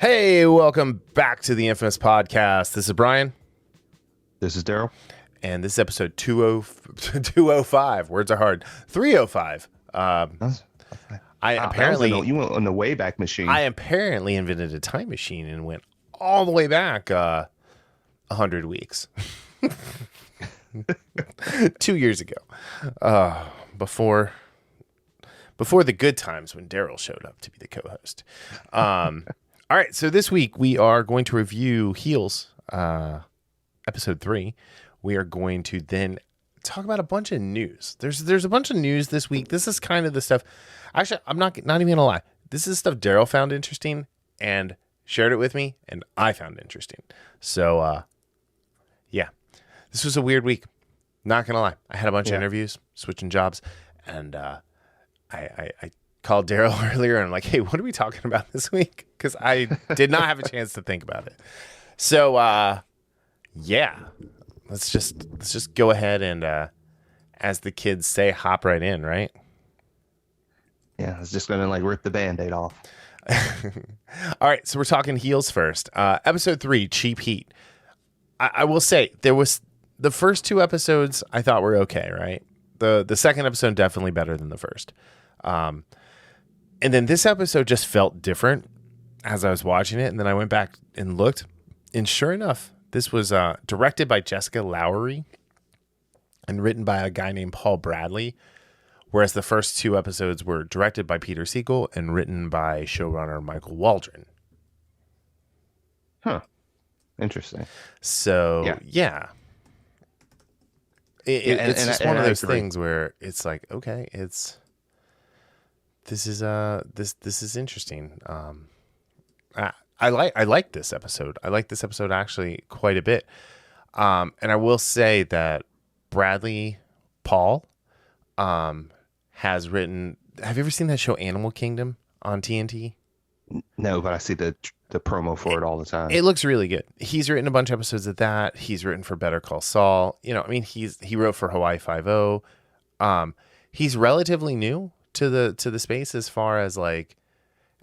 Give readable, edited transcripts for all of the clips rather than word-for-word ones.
Hey, welcome back to the Infamous Podcast. This is Brian. This is Darryl. And this is episode 205. Words are hard. 305. You went on the Wayback Machine. I apparently invented a time machine and went all the way back 100 weeks. 2 years ago. Before the good times when Darryl showed up to be the co-host. All right, so this week we are going to review Heels, episode 3. We are going to then talk about a bunch of news. There's a bunch of news this week. This is kind of the stuff. Actually, I'm not even gonna lie. This is stuff Darryl found interesting and shared it with me, and I found interesting. So, yeah, this was a weird week. Not gonna lie. I had a bunch of interviews, switching jobs, and I called Darryl earlier and I'm like, hey, what are we talking about this week? Because I did not have a chance to think about it. So, yeah, let's just go ahead and, as the kids say, hop right in, right? Yeah, I was just going to rip the Band-Aid off. All right, so we're talking Heels first. Episode 3, Cheap Heat. I will say there was the first 2 episodes I thought were okay, right? The second episode definitely better than the first. And then this episode just felt different as I was watching it. And then I went back and looked. And sure enough, this was directed by Jessica Lowery and written by a guy named Paul Bradley. Whereas the first 2 episodes were directed by Peter Siegel and written by showrunner Michael Waldron. Huh. Interesting. So, yeah. It's just one of those things where it's like, okay, this is interesting. I like this episode. I like this episode actually quite a bit. And I will say that Bradley Paul has written. Have you ever seen that show Animal Kingdom on TNT? No, but I see the promo for it all the time. It looks really good. He's written a bunch of episodes of that. He's written for Better Call Saul. He wrote for Hawaii Five-0. He's relatively new to the space as far as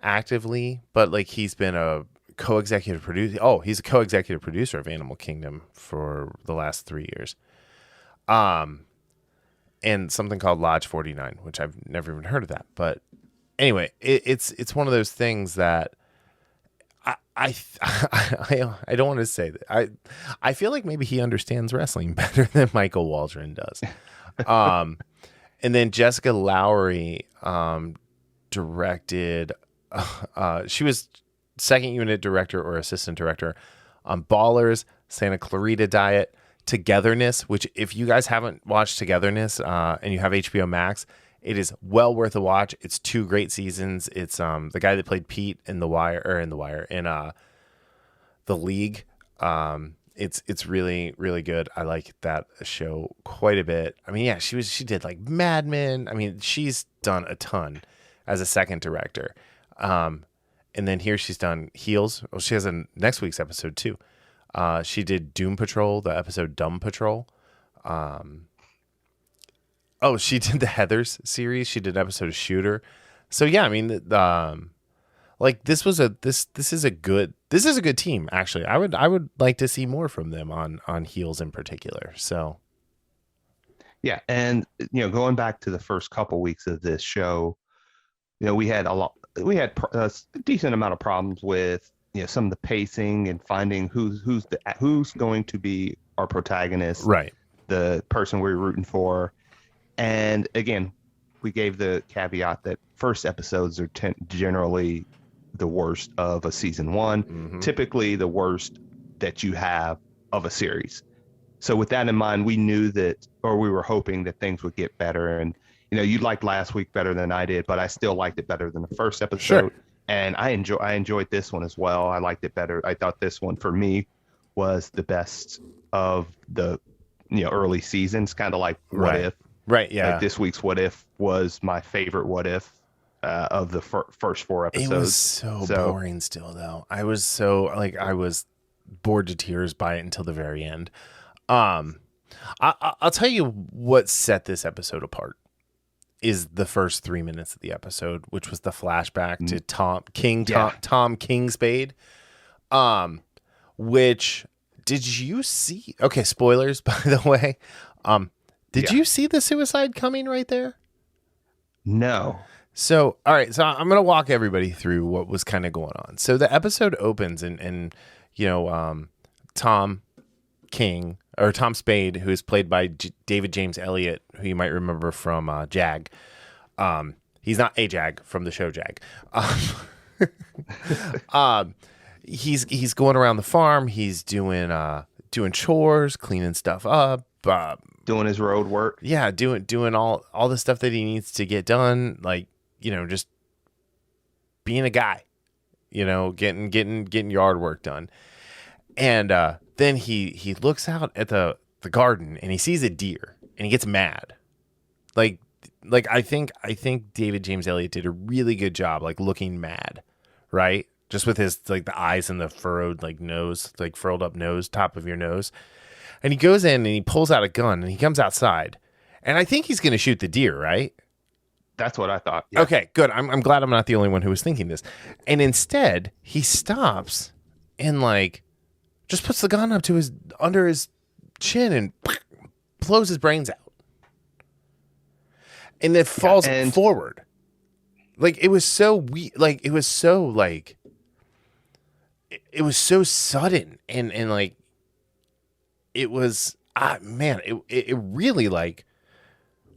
actively, but he's been a co-executive producer. Oh, he's a co-executive producer of Animal Kingdom for the last 3 years. And something called Lodge 49, which I've never even heard of that. But anyway, it's one of those things that I don't want to say that. I feel like maybe he understands wrestling better than Michael Waldron does. And then Jessica Lowery directed. She was second unit director or assistant director on Ballers, Santa Clarita Diet, Togetherness. Which, if you guys haven't watched Togetherness and you have HBO Max, it is well worth a watch. It's 2 great seasons. It's the guy that played Pete in The League. It's really, really good. I like that show quite a bit. I mean, yeah, she did Mad Men. I mean, she's done a ton as a second director. And then here she's done Heels. Well, she has a next week's episode too. She did Doom Patrol, the episode Dumb Patrol. She did the Heathers series. She did an episode of Shooter. So yeah, I mean, this is a good team, actually. I would like to see more from them on Heels in particular. So yeah, and going back to the first couple weeks of this show, we had a decent amount of problems with some of the pacing and finding who's going to be our protagonist, right? The person we're rooting for. And again, we gave the caveat that first episodes are generally the worst of a season 1, typically the worst that you have of a series. So with that in mind, we knew that, or we were hoping that things would get better. And, you liked last week better than I did, but I still liked it better than the first episode. Sure. And I enjoyed this one as well. I liked it better. I thought this one for me was the best of the, early seasons, kind of like What If. Right, yeah. This week's What If was my favorite What If of the first 4 episodes. It was so boring still, though. I was I was bored to tears by it until the very end. I'll tell you what set this episode apart. is the first 3 minutes of the episode, which was the flashback to Tom Kingspade. Which did you see? Okay, spoilers by the way. Did you see the suicide coming right there? No. So, all right. So I'm going to walk everybody through what was kind of going on. So the episode opens and Tom Spade, who is played by David James Elliott, who you might remember from Jag. He's not a Jag from the show Jag. He's going around the farm. He's doing chores, cleaning stuff up, doing his road work. Yeah, doing all the stuff that he needs to get done, like, just being a guy, getting yard work done. And then he looks out at the garden and he sees a deer and he gets mad. Like I think David James Elliott did a really good job, like looking mad, right? Just with his like the eyes and the furrowed like nose, like furled up nose, top of your nose. And he goes in and he pulls out a gun and he comes outside. And I think he's going to shoot the deer, right? That's what I thought. Yeah. Okay, good. I'm glad I'm not the only one who was thinking this. And instead, he stops and like just puts the gun up to under his chin and blows his brains out. And then falls forward. Like it was so it was so sudden and like it was it really like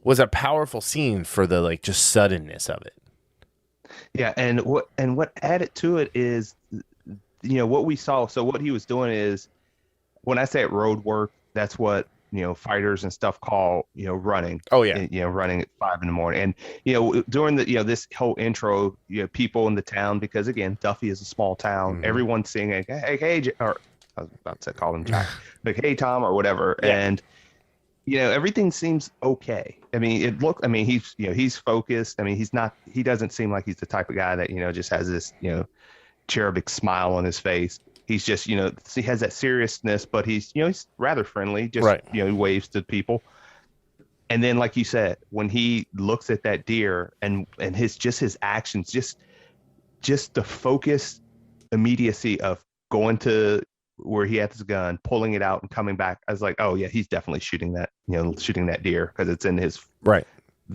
was a powerful scene for the like just suddenness of it. Yeah, and what added to it is what we saw. So what he was doing is, when I say road work, that's what fighters and stuff call running. Oh yeah. And, running at 5 a.m. And during the this whole intro, people in the town, because again, Duffy is a small town. Mm-hmm. Everyone's singing, hey, or I was about to call him Jack, like, hey Tom or whatever. Yeah. And everything seems okay. I mean, he's focused. I mean, he doesn't seem like he's the type of guy that just has this cherubic smile on his face. He's just, he has that seriousness, but he's rather friendly. Just, right. He waves to people. And then, like you said, when he looks at that deer and his actions, just the focused immediacy of going to where he has his gun, pulling it out and coming back. I was like, oh yeah, he's definitely shooting that deer because it's in his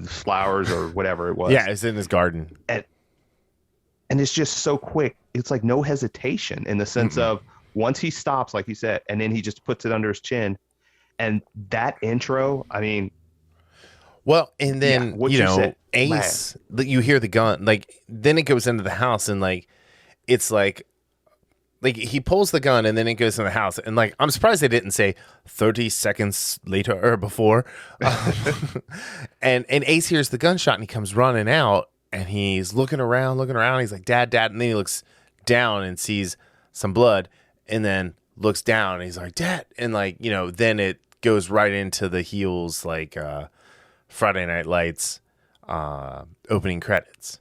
flowers or whatever it was. Yeah, it's in his garden. And it's just so quick. It's like no hesitation in the sense of once he stops, like you said, and then he just puts it under his chin. And that intro, I mean. Well, and then, Ace, you hear the gun, like, then it goes into the house and like, it's like he pulls the gun and then it goes in the house. And like, I'm surprised they didn't say 30 seconds later or before. And Ace hears the gunshot and he comes running out. And he's looking around. He's like, Dad. And then he looks down and sees some blood and then looks down and he's like, Dad. And like, then it goes right into the heels, like Friday Night Lights opening credits.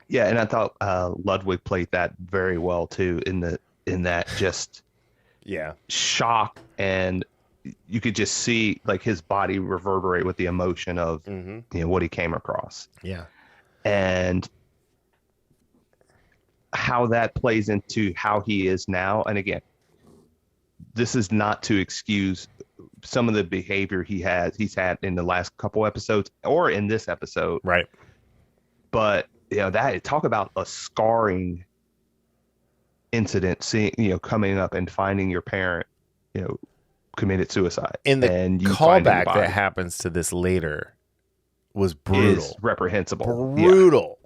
Yeah. And I thought Ludwig played that very well too in that just shock, and you could just see like his body reverberate with the emotion of what he came across. Yeah. And how that plays into how he is now. And again, this is not to excuse some of the behavior he's had in the last couple episodes or in this episode. Right. But that talk about a scarring incident, seeing, coming up and finding your parent, committed suicide. And the callback that happens to this later was brutal. Is reprehensible. Brutal.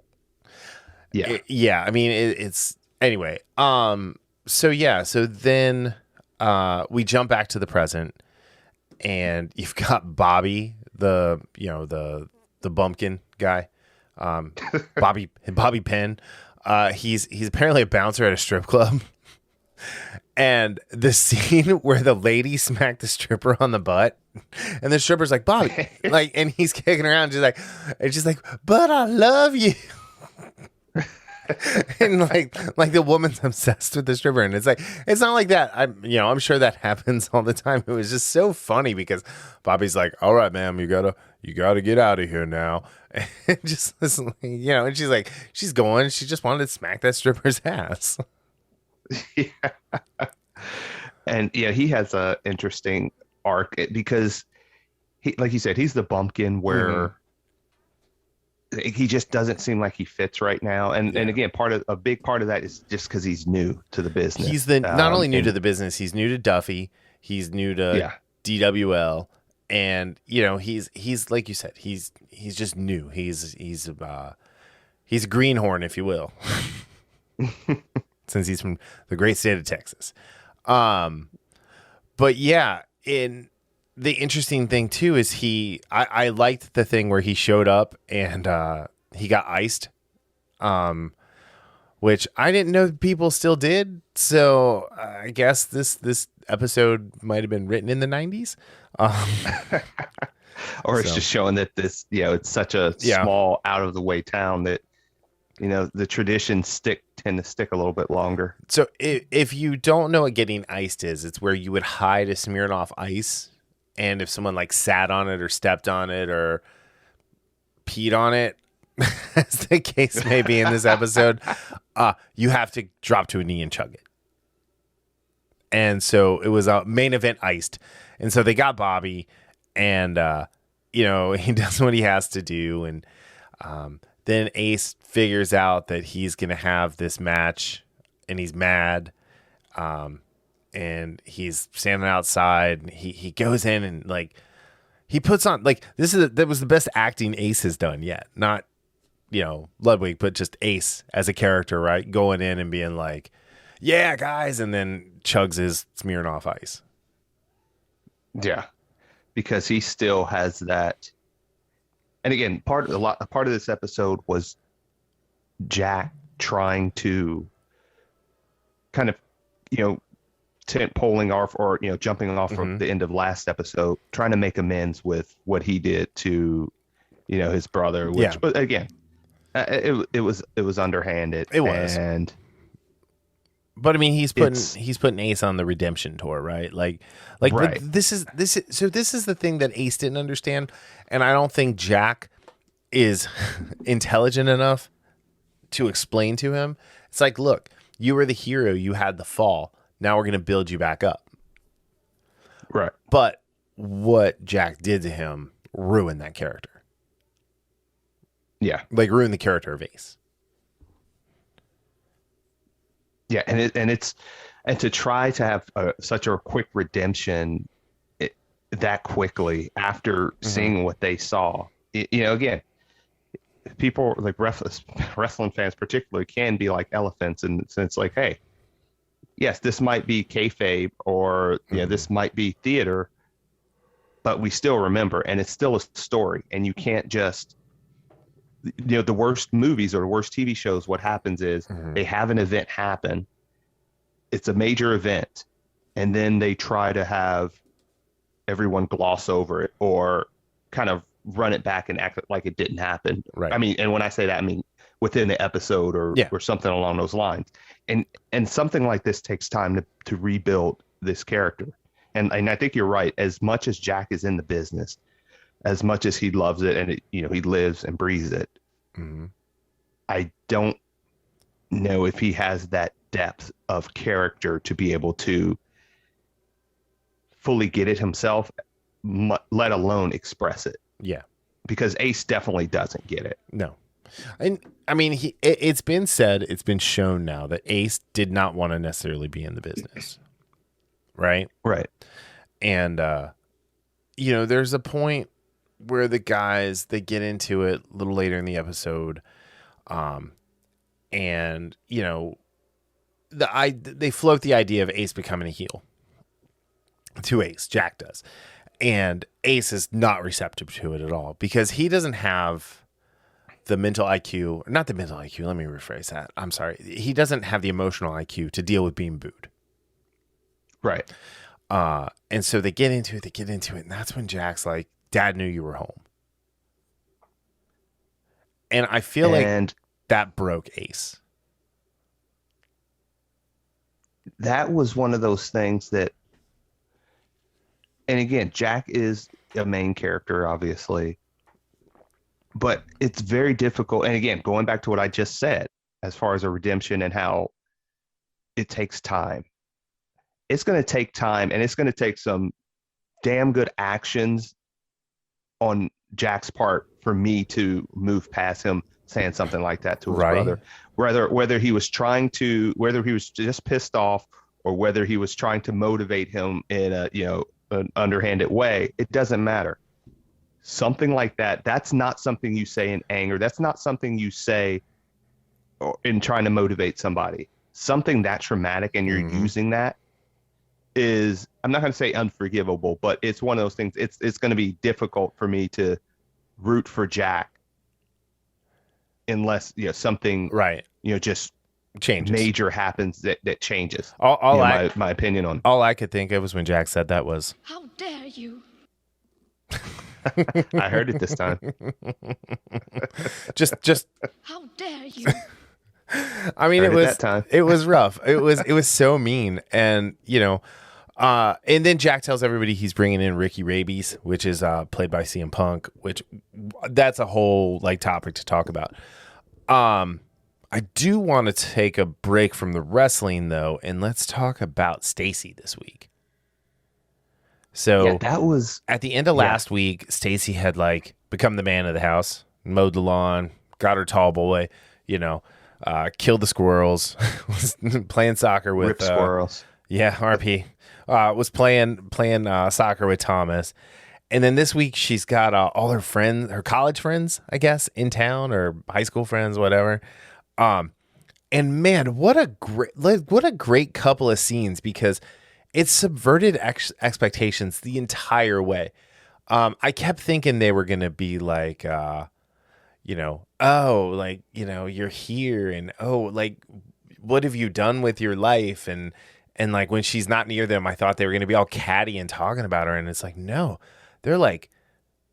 Yeah. I mean, it's anyway. So then we jump back to the present and you've got Bobby, the bumpkin guy. Bobby Penn. He's apparently a bouncer at a strip club. And the scene where the lady smacked the stripper on the butt, and the stripper's like, Bobby, like, and he's kicking around, just like, but I love you. And like the woman's obsessed with the stripper, and it's not like that. I'm sure that happens all the time. It was just so funny because Bobby's like, all right, ma'am, you gotta get out of here now. And just listen, and she's like, she just wanted to smack that stripper's ass. Yeah. And yeah, he has a interesting arc because he, like you said, he's the bumpkin where he just doesn't seem like he fits right now. And again, a big part of that is just because he's new to the business. He's not only new to the business, he's new to Duffy, he's new to DWL, and he's like you said, he's just new. He's a greenhorn, if you will, since he's from the great state of Texas. But yeah, the interesting thing too is I liked the thing where he showed up and he got iced, which I didn't know people still did. So I guess this episode might have been written in the 90s. Or it's just showing that this, it's such a small out of the way town that, the traditions tend to stick a little bit longer. So if you don't know what getting iced is, it's where you would hide a Smirnoff Ice. And if someone like sat on it or stepped on it or peed on it, as the case may be in this episode, you have to drop to a knee and chug it. And so it was a main event iced. And so they got Bobby and, he does what he has to do. And then Ace figures out that he's going to have this match and he's mad. And he's standing outside and he goes in and he puts on that was the best acting Ace has done yet. Not, Ludwig, but just Ace as a character, right? Going in and being like, yeah, guys. And then chugs his Smirnoff Ice. Yeah. Because he still has that. And again, part of this episode was Jack trying to kind of, tent poling off or jumping off from the end of last episode, trying to make amends with what he did to his brother, which but again it was underhanded. It was. But I mean, he's putting Ace on the redemption tour, right? Like right. This is the thing that Ace didn't understand, and I don't think Jack is intelligent enough to explain to him. It's like, look, you were the hero, you had the fall. Now we're going to build you back up. Right. But what Jack did to him ruined that character. Yeah. Ruined the character of Ace. Yeah. And to try to have such a quick redemption that quickly after seeing what they saw, again, people like wrestling fans particularly can be like elephants in the sense like, hey, yes, this might be kayfabe or this might be theater, but we still remember, and it's still a story. And you can't just, the worst movies or the worst TV shows, what happens is they have an event happen. It's a major event. And then they try to have everyone gloss over it or kind of run it back and act like it didn't happen. Right. I mean, and when I say that, I mean within the episode or something along those lines. And something like this takes time to rebuild this character. And I think you're right. As much as Jack is in the business, as much as he loves it and he lives and breathes it, I don't know if he has that depth of character to be able to fully get it himself, let alone express it. Yeah. Because Ace definitely doesn't get it. No. And I mean, it's been said, it's been shown now that Ace did not want to necessarily be in the business. Right? Right. And, there's a point where the guys, they get into it a little later in the episode. And, they float the idea of Ace becoming a heel to Ace. Jack does. And Ace is not receptive to it at all because he doesn't have the mental IQ, not the mental IQ. Let me rephrase that. I'm sorry. He doesn't have the emotional IQ to deal with being booed. Right. And so they get into it. And that's when Jack's like, Dad knew you were home. And I feel like that broke Ace. that was one of those things that, and again, Jack is a main character, obviously, but it's very difficult. And again, going back to what I just said, as far as a redemption and how it takes time, it's going to take time, and it's going to take some damn good actions on Jack's part for me to move past him saying something like that to his brother. Whether he was just pissed off, or whether he was trying to motivate him in an underhanded way, it doesn't matter. Something like that, that's not something you say in anger. That's not something you say in trying to motivate somebody. Something that traumatic, and you're using that, is, I'm not going to say unforgivable, but it's one of those things. It's going to be difficult for me to root for Jack unless something just changes, major happens that changes. My opinion on all I could think of was when Jack said that was, "How dare you!" I heard it this time. just how dare you? I mean, it was rough. It was so mean, and and then Jack tells everybody he's bringing in Ricky Rabies, which is played by CM Punk, which that's a whole topic to talk about. I do want to take a break from the wrestling though, and let's talk about Stacy this week. So that was at the end of last week. Stacy had become the man of the house, mowed the lawn, got her tall boy, killed the squirrels, was playing soccer with Rip squirrels. RP. Was playing soccer with Thomas. And then this week she's got all her friends, her college friends, I guess, in town, or high school friends, whatever. And man, what a great couple of scenes, because it subverted expectations the entire way. I kept thinking they were going to be you're here, and what have you done with your life? And when she's not near them, I thought they were going to be all catty and talking about her. And it's no, they're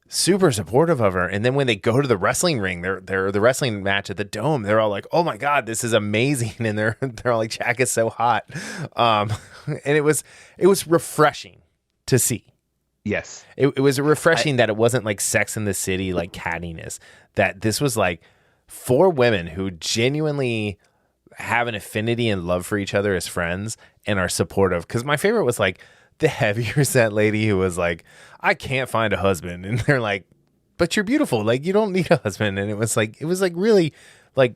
super supportive of her. And then when they go to the wrestling ring, they're the wrestling match at the Dome, they're all oh my God, this is amazing. And they're all Jack is so hot. And it was refreshing to see. Yes. It was refreshing that it wasn't Sex in the City, cattiness, that this was four women who genuinely have an affinity and love for each other as friends and are supportive. Because my favorite was the heavier set lady who was I can't find a husband, and they're but you're beautiful, you don't need a husband. And it was really there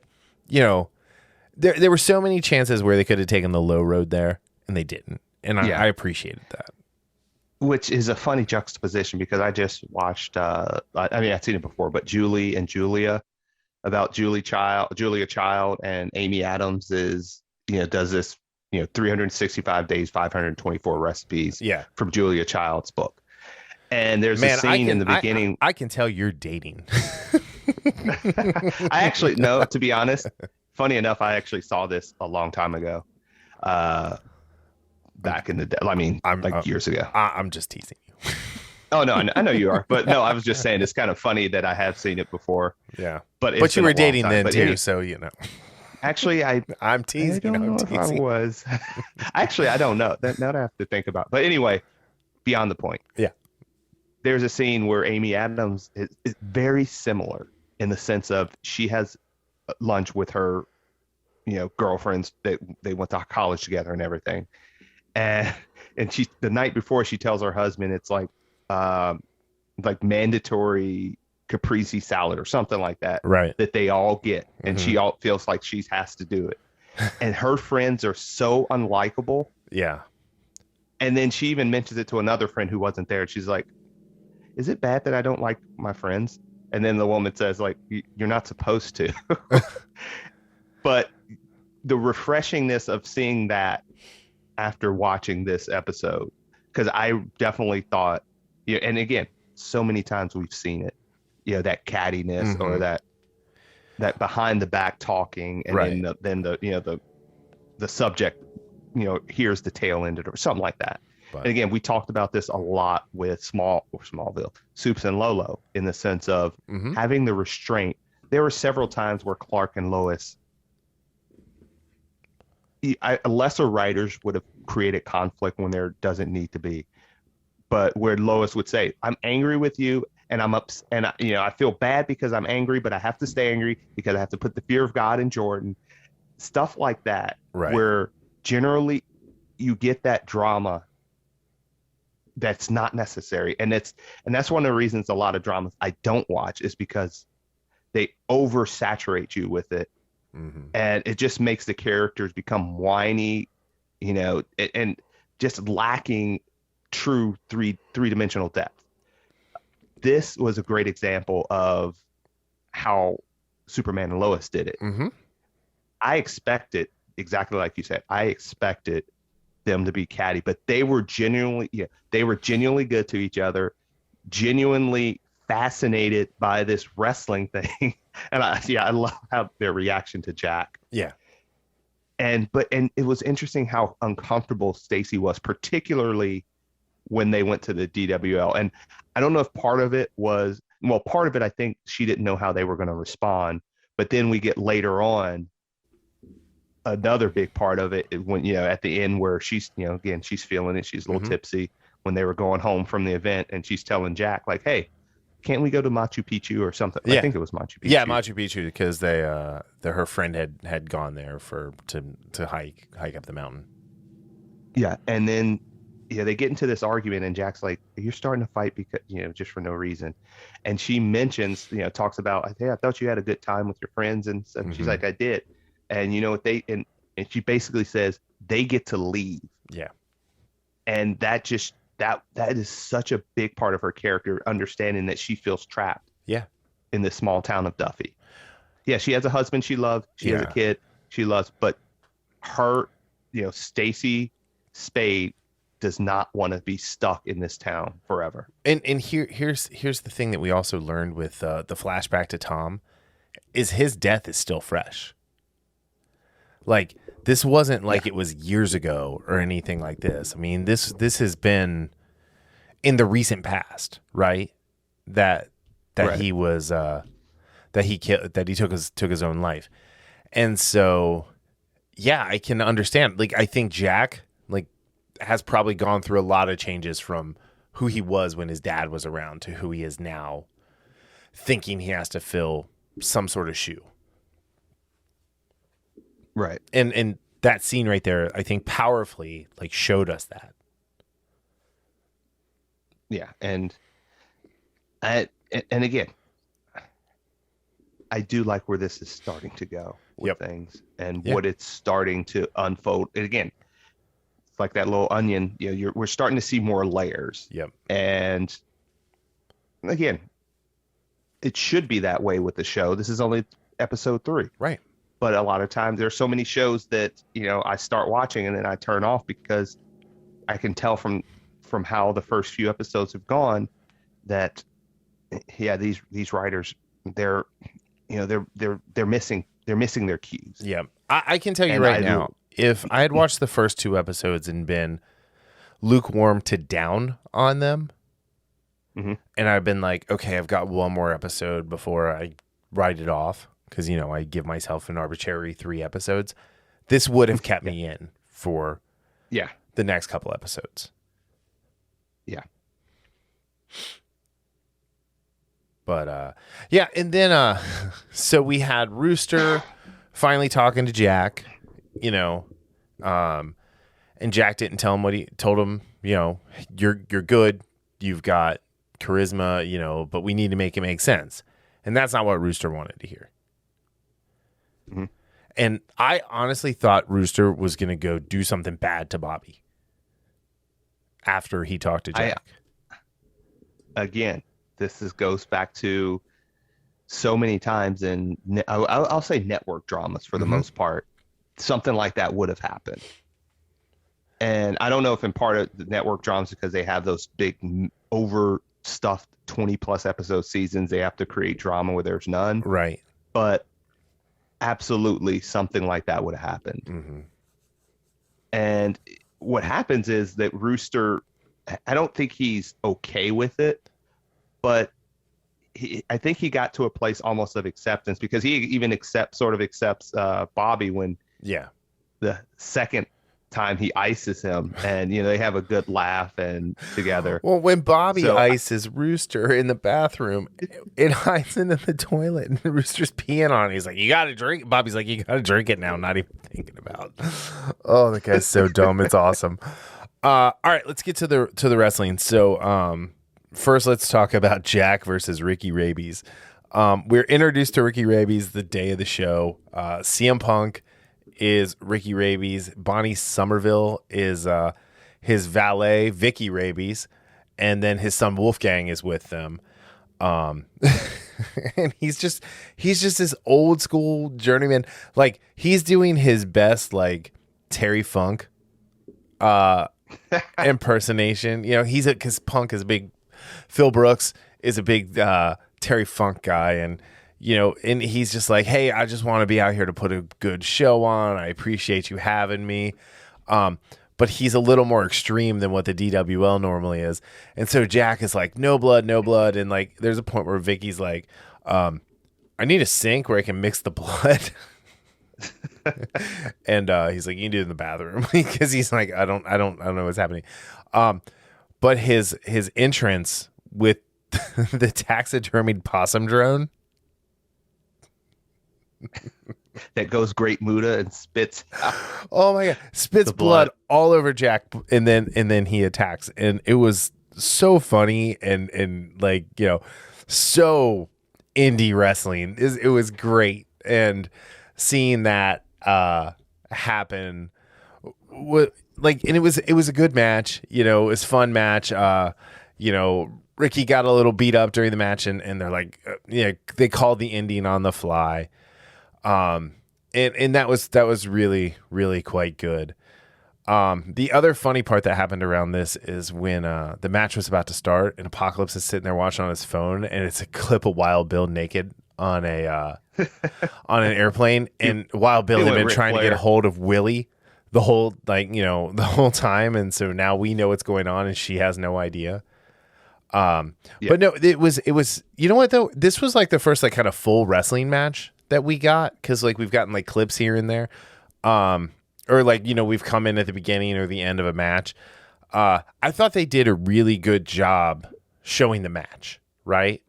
were so many chances where they could have taken the low road there, and they didn't, and I appreciated that. Which is a funny juxtaposition, because I just watched I'd seen it before, but Julie and Julia, about Julia Child, and Amy Adams does this 365 days, 524 recipes from Julia Child's book. And there's a scene in the beginning. I can tell you're dating. I actually, no, to be honest, funny enough, I actually saw this a long time ago. Back in the day. I mean, years ago. I'm just teasing you. Oh, no, I know you are. But no, I was just saying it's kind of funny that I have seen it before. Yeah. But you were dating then too, so Actually, I'm teasing. I don't know if I was. Actually, I don't know. That I have to think about. But anyway, beyond the point. Yeah. There's a scene where Amy Adams is very similar in the sense of she has lunch with her, girlfriends that they went to college together and everything. And she, the night before, she tells her husband it's mandatory caprese salad or something like that, right? That they all get, and she all feels like she has to do it. And her friends are so unlikable. Yeah. And then she even mentions it to another friend who wasn't there. She's like, "Is it bad that I don't like my friends?" And then the woman says, "You're not supposed to." But the refreshingness of seeing that after watching this episode, because I definitely thought, and again, so many times we've seen it, that cattiness or that behind the back talking, and then the subject, here's the tail end of it or something like that. But, and again, we talked about this a lot with Smallville, Soups and Lolo, in the sense of having the restraint. There were several times where Clark and Lois lesser writers would have created conflict when there doesn't need to be. But where Lois would say, I'm angry with you and I'm up and I feel bad because I'm angry, but I have to stay angry because I have to put the fear of God in Jordan. Stuff like that, Right. where generally you get that drama that's not necessary. And that's one of the reasons a lot of dramas I don't watch is because they oversaturate you with it. And it just makes the characters become whiny, and just lacking true three-dimensional depth. This was a great example of how Superman and Lois did it. I expected, exactly like you said, I expected them to be catty, but they were genuinely good to each other, genuinely fascinated by this wrestling thing. And I love how their reaction to Jack. Yeah. And it was interesting how uncomfortable Stacy was, particularly when they went to the DWL. And I don't know if part of it, I think she didn't know how they were going to respond. But then we get later on, another big part of it when, at the end where she's, again, she's feeling it. She's a little tipsy when they were going home from the event, and she's telling Jack, like, hey, can't we go to Machu Picchu or something? Yeah. I think it was Machu Picchu. Yeah, Machu Picchu, because her friend had gone there to hike up the mountain. Yeah, and then they get into this argument, and Jack's like, "You're starting to fight because just for no reason," and she mentions, talks about, "Hey, I thought you had a good time with your friends," and stuff. She's like, "I did," and what and she basically says they get to leave. Yeah, and that just that is such a big part of her character, understanding that she feels trapped. Yeah, in this small town of Duffy. Yeah, she has a husband she loves. She has a kid she loves, but her, Stacy Spade does not want to be stuck in this town forever. And here's the thing that we also learned with the flashback to Tom is his death is still fresh. Like, this wasn't like it was years ago or anything like this. I mean, this has been in the recent past, right? That he was that he took his own life. And so yeah, I can understand. Like, I think Jack has probably gone through a lot of changes from who he was when his dad was around to who he is now, thinking he has to fill some sort of shoe. Right. And that scene right there, I think powerfully showed us that. Yeah. And again, I do like where this is starting to go with things and what it's starting to unfold. And again, it's like that little onion, we're starting to see more layers. Yep. And again, it should be that way with the show. This is only episode 3. Right. But a lot of times there's so many shows that, I start watching and then I turn off because I can tell from how the first few episodes have gone that, these writers, they're missing their cues. Yeah. I can tell you right now, if I had watched the first 2 episodes and been lukewarm to down on them, and I've been like, okay, I've got one more episode before I write it off, because, I give myself an arbitrary 3 episodes, this would have kept me in for the next couple episodes. Yeah. But, and then, so we had Rooster finally talking to Jack, and Jack didn't tell him what he told him, you're good, you've got charisma, but we need to make it make sense. And that's not what Rooster wanted to hear. Mm-hmm. And I honestly thought Rooster was going to go do something bad to Bobby after he talked to Jack. Again, this goes back to so many times in, I'll say network dramas for the most part, something like that would have happened. And I don't know if in part of the network dramas, because they have those big overstuffed 20 plus episode seasons, they have to create drama where there's none. Right. But absolutely something like that would have happened. Mm-hmm. And what happens is that Rooster, I don't think he's okay with it, but I think he got to a place almost of acceptance, because he even accepts Bobby when the second time he ices him, and they have a good laugh and together. Well, when Bobby So ices Rooster in the bathroom, it hides into the toilet, and Rooster's peeing on it. He's like, "You got to drink." Bobby's like, "You got to drink it now." Not even thinking about. Oh, the guy's so dumb. It's awesome. All right, let's get to the wrestling. So, first, let's talk about Jack versus Ricky Rabies. We're introduced to Ricky Rabies the day of the show. CM Punk is Ricky Rabies. Bonnie Somerville is his valet, Vicky Rabies, and then his son Wolfgang is with them. And he's just this old school journeyman. Like, he's doing his best, like, Terry Funk impersonation. Because Punk is a big, Phil Brooks is a big Terry Funk guy, and and he's just like, "Hey, I just want to be out here to put a good show on. I appreciate you having me." But he's a little more extreme than what the DWL normally is. And so Jack is like, "No blood, no blood." And like, there's a point where Vicky's like, "I need a sink where I can mix the blood." And he's like, "You can do it in the bathroom," because he's like, I don't know what's happening. But his entrance with the taxidermied possum drone that goes Great Muda and spits out oh my god, spits blood all over Jack, and then he attacks, and it was so funny and like, so indie wrestling. It was great, and seeing that happen, and it was a good match. It was a fun match. Ricky got a little beat up during the match, and they're like, they called the ending on the fly. And that was really, really quite good. The other funny part that happened around this is when the match was about to start, and Apocalypse is sitting there watching on his phone, and it's a clip of Wild Bill naked on a on an airplane, and Wild Bill had been trying to get a hold of Willie the whole the whole time, and so now we know what's going on, and she has no idea. But no, it was you know what though, this was like the first like kind of full wrestling match that we got, because like we've gotten like clips here and there, or like we've come in at the beginning or the end of a match. I thought they did a really good job showing the match, right?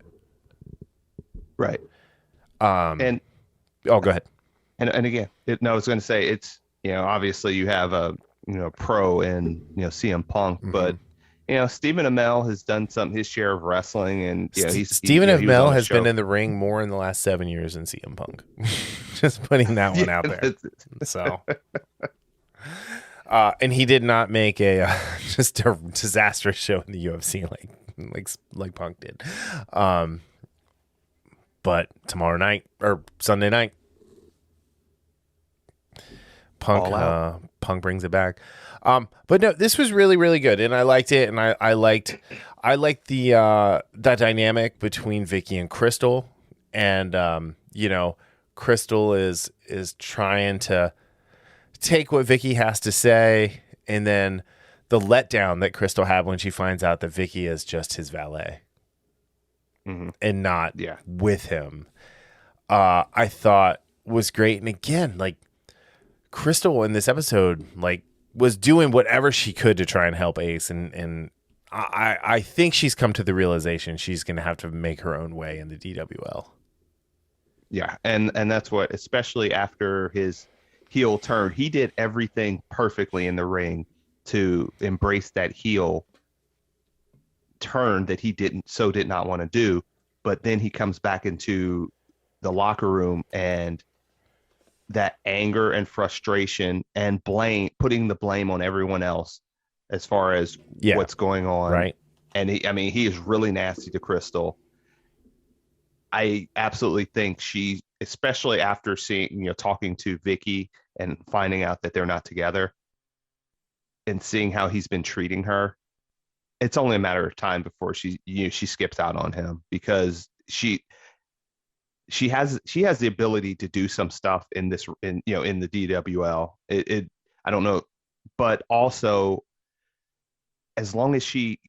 And go ahead. And again, I was going to say, it's obviously you have a pro in CM Punk, but Stephen Amell has done his share of wrestling, and Stephen Amell has been in the ring more in the last 7 years than CM Punk. Just putting that one out there. So, and he did not make just a disastrous show in the UFC like Punk did. But tomorrow night or Sunday night, Punk brings it back. But no, this was really, really good, and I liked it, and I liked the dynamic between Vicky and Crystal, and Crystal is trying to take what Vicky has to say, and then the letdown that Crystal had when she finds out that Vicky is just his valet, and not with him, I thought was great. And again, like, Crystal in this episode, like, was doing whatever she could to try and help Ace, and I think she's come to the realization she's going to have to make her own way in the DWL. Yeah, and that's what, especially after his heel turn, he did everything perfectly in the ring to embrace that heel turn that he did not want to do. But then he comes back into the locker room, and that anger and frustration and putting the blame on everyone else as far as what's going on. Right. And he is really nasty to Crystal. I absolutely think she, especially after seeing, talking to Vicky and finding out that they're not together and seeing how he's been treating her, it's only a matter of time before she skips out on him, because she has the ability to do some stuff in the DWL. I don't know, but also as long as she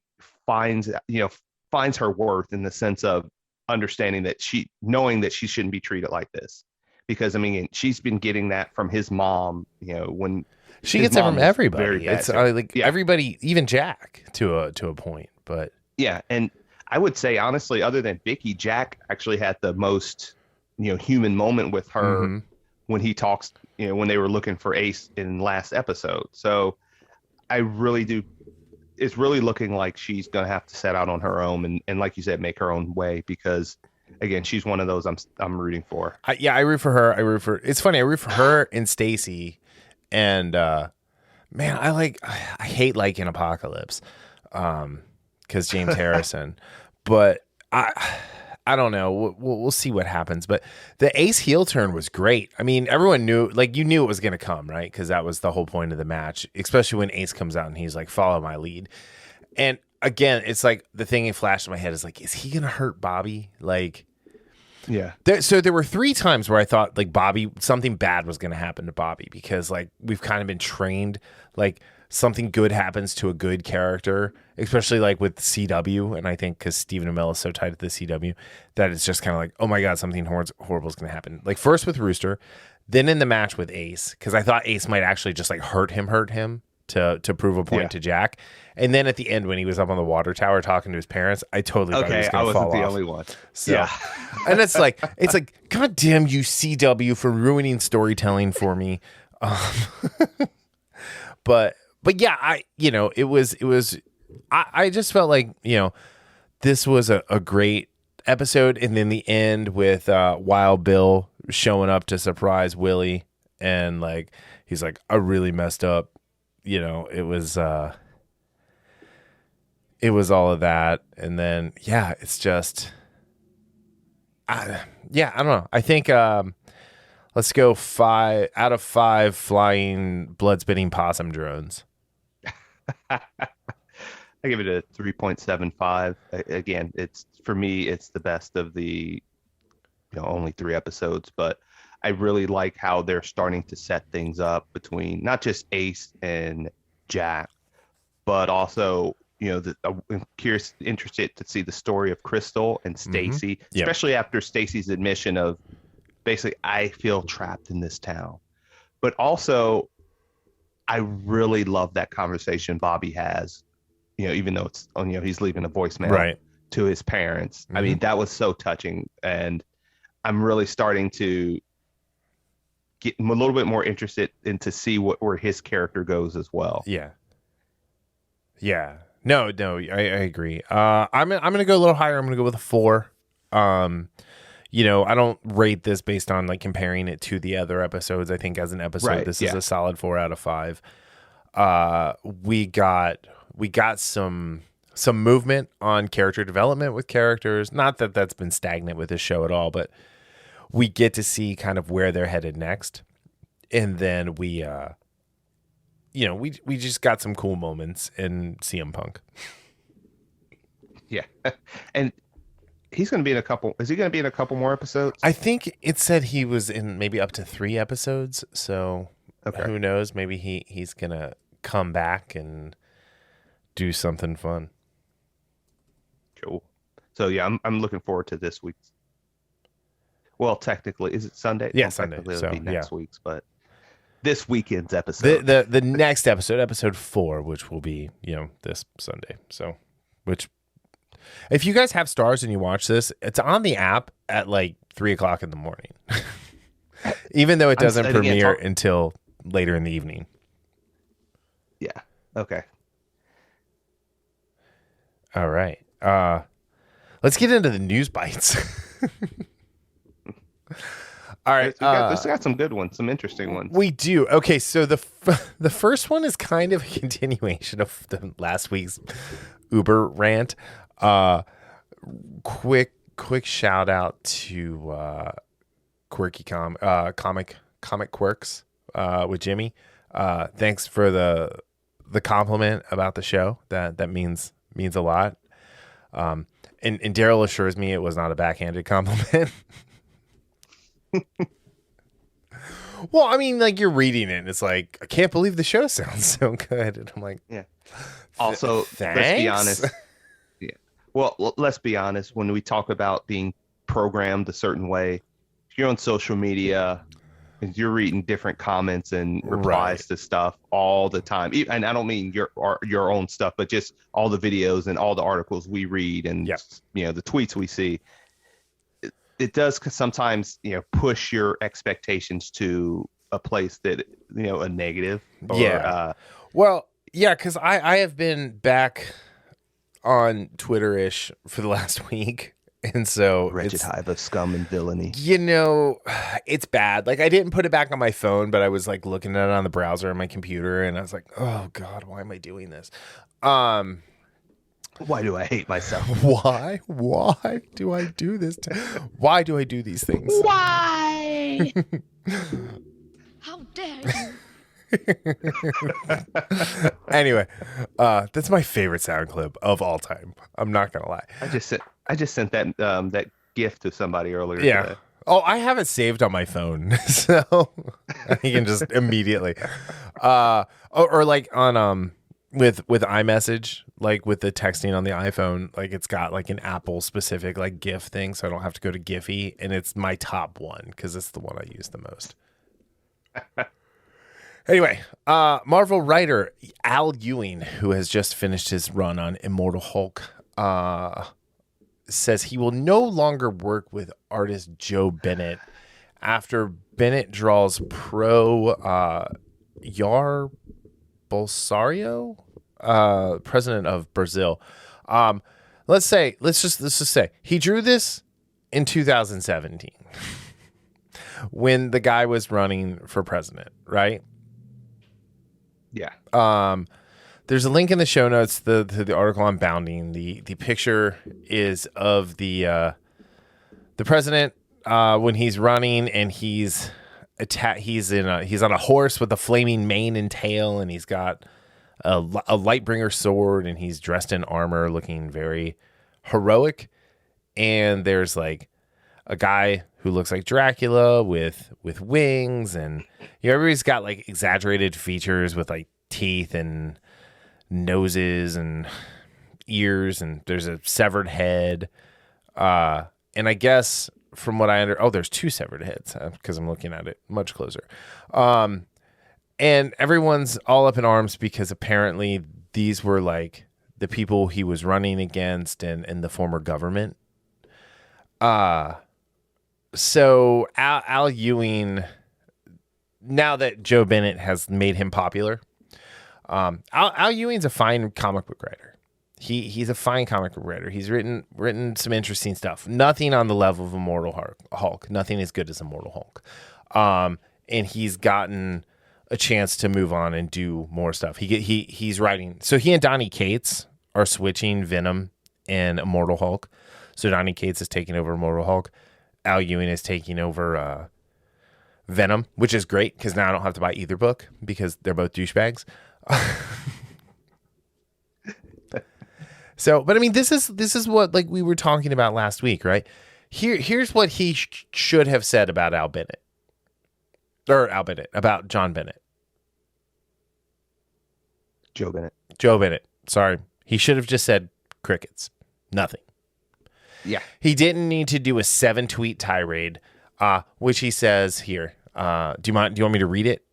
finds her worth, in the sense of understanding that knowing that she shouldn't be treated like this. because I mean she's been getting that from his mom. When she his gets it mom from was everybody. very bad It's to her. like Yeah. everybody, even Jack to a point. But Yeah, and I would say honestly, other than Vicky, Jack actually had the most human moment with her Mhm. when he talks. When they were looking for Ace in last episode. So I really do. It's really looking like she's gonna have to set out on her own and like you said, make her own way because again, she's one of those I'm rooting for. I root for her. It's funny. I root for her and Stacy, and man, I hate liking Apocalypse, because James Harrison, but I don't know. We'll see what happens. But the Ace heel turn was great. I mean, everyone knew, like, you knew it was going to come, right? Because that was the whole point of the match, especially when Ace comes out and he's like, follow my lead. And again, it's like the thing that flashed in my head is like, is he going to hurt Bobby? Like, Yeah. so there were 3 times where I thought like something bad was going to happen to Bobby because like we've kind of been trained, like something good happens to a good character, especially like with CW. And I think because Stephen Amell is so tied to the CW that it's just kind of like, oh my God, something horrible is going to happen. Like first with Rooster, then in the match with Ace, because I thought Ace might actually just like hurt him to prove a point to Jack. And then at the end when he was up on the water tower talking to his parents, I totally thought he was going to fall off. I wasn't the only one. So, yeah. And it's like, God damn you, CW, for ruining storytelling for me. But yeah, I just felt like, this was a great episode. And then the end with Wild Bill showing up to surprise Willie. And like, he's like, I really messed up. It was all of that. And then, yeah, it's just, I don't know. I think, let's go 5 out of 5 flying blood spitting possum drones. I give it a 3.75. Again, it's for me, it's the best of the only 3 episodes, but I really like how they're starting to set things up between not just Ace and Jack, but also I'm interested to see the story of Crystal and Stacy, especially after Stacy's admission of basically I feel trapped in this town. But also, I really love that conversation Bobby has, even though it's he's leaving a voicemail to his parents. I mean, that was so touching, and I'm really starting to get a little bit more interested in to see where his character goes as well. Yeah. No, I agree. I'm gonna go a little higher. I'm gonna go with a 4. I don't rate this based on like comparing it to the other episodes. I think as an episode, this is a solid 4 out of 5. We got some movement on character development with characters. Not that that's been stagnant with this show at all, but we get to see kind of where they're headed next. And then we just got some cool moments in CM Punk. Yeah. And he's going to be in a couple. Is he going to be in a couple more episodes? I think it said he was in maybe up to 3 episodes. So who knows? Maybe he's going to come back and do something fun. Cool. So yeah, I'm looking forward to this week's. Well, technically, is it Sunday? Yeah, well, Sunday. Technically, So it'll be next week's, but this weekend's episode. The next episode 4, which will be this Sunday. So, which if you guys have Stars and you watch this, it's on the app at like 3:00 in the morning, even though it doesn't premiere until later in the evening. Yeah. Okay. All right. Let's get into the news bites. All right, we got some good ones, some interesting ones. We do. Okay, so the first one is kind of a continuation of the last week's Uber rant. Quick shout out to Quirky Comic Quirks with Jimmy. Thanks for the compliment about the show. That means a lot. And Darryl assures me it was not a backhanded compliment. Well, I mean, like, you're reading it and it's like, I can't believe the show sounds so good. And I'm like, yeah. Also, thanks? Let's be honest. Yeah. Well, let's be honest. When we talk about being programmed a certain way, you're on social media, and you're reading different comments and replies Right. to stuff all the time. And I don't mean your own stuff, but just all the videos and all the articles we read and Yep. the tweets we see. It does sometimes push your expectations to a place that a negative. Or, Yeah. Well, yeah, because I have been back on Twitter-ish for the last week. And so wretched it's, hive of scum and villainy. it's bad. Like I didn't put it back on my phone, but I was like looking at it on the browser on my computer and I was like, oh God, why am I doing this? Why do I hate myself? Why do I do this? Why do I do these things? Why? How dare you? Anyway, that's my favorite sound clip of all time. I'm not gonna lie. I just sent that gift to somebody earlier. Yeah. Today. Oh, I have it saved on my phone, so you can just immediately. Or like on with iMessage, like with the texting on the iPhone, like it's got like an Apple specific like GIF thing, so I don't have to go to Giphy, and it's my top one because it's the one I use the most. Anyway, Marvel writer Al Ewing, who has just finished his run on Immortal Hulk, says he will no longer work with artist Joe Bennett after Bennett draws pro Jair Bolsonaro, president of Brazil. Let's just say he drew this in 2017 when the guy was running for president, right? Yeah. There's a link in the show notes to the article on bounding. The picture is of the president when he's running and he's on a horse with a flaming mane and tail, and he's got a Lightbringer sword, and he's dressed in armor, looking very heroic. And there's like a guy who looks like Dracula with wings, and everybody's got like exaggerated features with like teeth and noses and ears, and there's a severed head. And I guess from what there's two severed heads because I'm looking at it much closer. And everyone's all up in arms because apparently these were like the people he was running against and the former government. So Al Ewing, now that Joe Bennett has made him popular, Al Ewing's a fine comic book writer. He's a fine comic book writer. He's written some interesting stuff. Nothing on the level of Immortal Hulk. Nothing as good as Immortal Hulk. And he's gotten a chance to move on and do more stuff. He's writing. So he and Donny Cates are switching Venom and Immortal Hulk. So Donny Cates is taking over Immortal Hulk. Al Ewing is taking over Venom, which is great because now I don't have to buy either book because they're both douchebags. So, but I mean, this is what like we were talking about last week, right? Here's what he should have said about about John Bennett. Joe Bennett. Sorry. He should have just said crickets. Nothing. Yeah. He didn't need to do a 7-tweet tirade, which he says here. Do you want me to read it?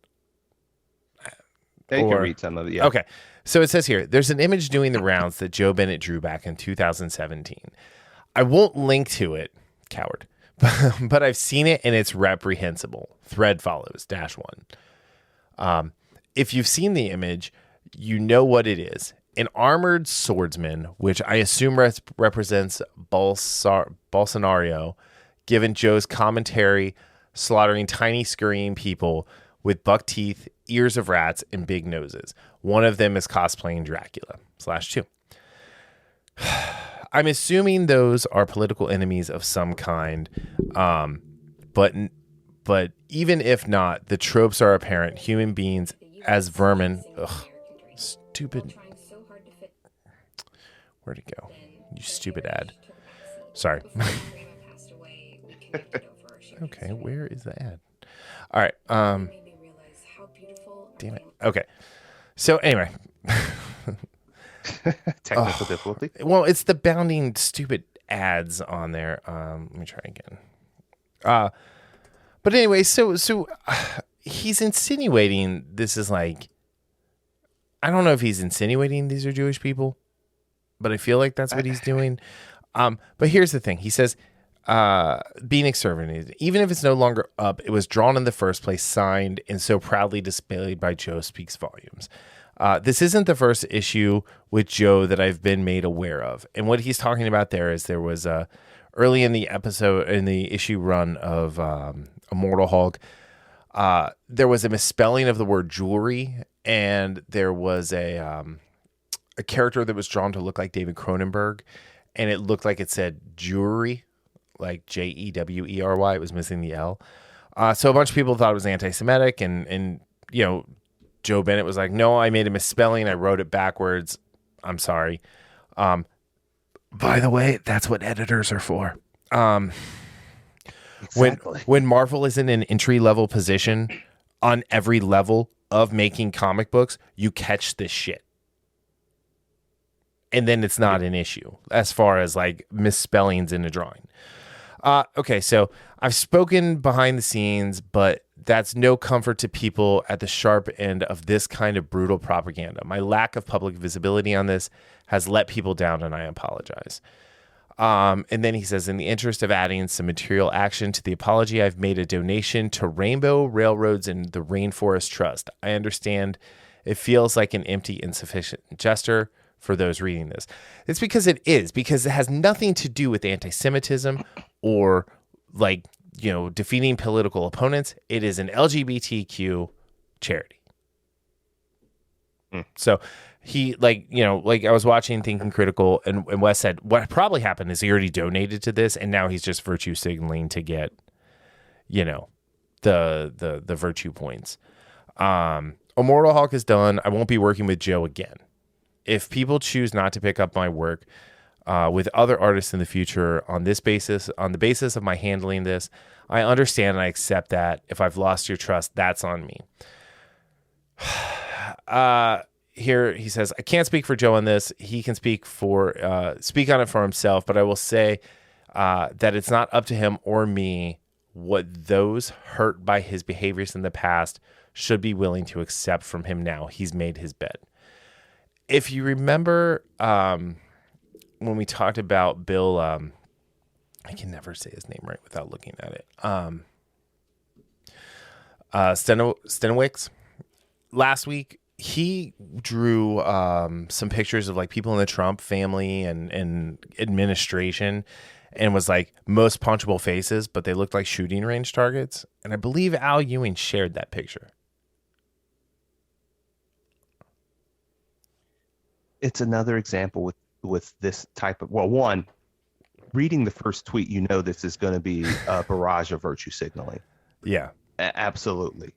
You can read some of it, yeah. Okay. So it says here, there's an image doing the rounds that Joe Bennett drew back in 2017. I won't link to it, coward, but I've seen it and it's reprehensible. Thread follows, -1. If you've seen the image, you know what it is. An armored swordsman, which I assume represents Bolsonaro, given Joe's commentary, slaughtering tiny scurrying people with buck teeth, ears of rats, and big noses. One of them is cosplaying Dracula /2. I'm assuming those are political enemies of some kind, but even if not, the tropes are apparent. Human beings as vermin. Ugh, stupid. Where'd it go? You stupid ad. Sorry. Okay, where is the ad? All right. Damn it. Okay. So anyway. Technical difficulty. Well, it's the bounding stupid ads on there. Let me try again. But anyway, so he's insinuating this is like, I don't know if he's insinuating these are Jewish people, but I feel like that's what he's doing. But here's the thing. He says, being exterminated, even if it's no longer up, it was drawn in the first place, signed, and so proudly displayed by Joe speaks volumes. This isn't the first issue with Joe that I've been made aware of. And what he's talking about there is there was early in the episode, in the issue run of Immortal Hulk, there was a misspelling of the word jewelry, and there was a character that was drawn to look like David Cronenberg, and it looked like it said jewelry, like Jewery. It was missing the L. So a bunch of people thought it was anti-Semitic, and you know, Joe Bennett was like, no, I made a misspelling. I wrote it backwards. I'm sorry. By the way, that's what editors are for. Exactly. When Marvel is in an entry-level position on every level of making comic books, you catch this shit. And then it's not an issue as far as like misspellings in a drawing. Okay, so I've spoken behind the scenes, but that's no comfort to people at the sharp end of this kind of brutal propaganda. My lack of public visibility on this has let people down, and I apologize. And then he says, in the interest of adding some material action to the apology, I've made a donation to Rainbow Railroads and the Rainforest Trust. I understand it feels like an empty, insufficient gesture for those reading this. It's because it is, because it has nothing to do with anti-Semitism or like, you know, defeating political opponents. It is an LGBTQ charity. So he, like, you know, like I was watching Thinking Critical, and Wes said what probably happened is he already donated to this, and now he's just virtue signaling to get, you know, the virtue points. Immortal Hulk is done. I won't be working with Joe again. If people choose not to pick up my work with other artists in the future on the basis of my handling this, I understand and I accept that. If I've lost your trust, that's on me. Here he says, I can't speak for Joe on this. He can speak on it for himself, but I will say that it's not up to him or me what those hurt by his behaviors in the past should be willing to accept from him now. He's made his bed. If you remember when we talked about Bill, I can never say his name right without looking at it. Stenowicz. Last week, he drew some pictures of like people in the Trump family and administration, and was like most punchable faces, but they looked like shooting range targets. And I believe Al Ewing shared that picture. It's another example with this type of, well, one, reading the first tweet, you know this is going to be a barrage of virtue signaling. Yeah. Absolutely.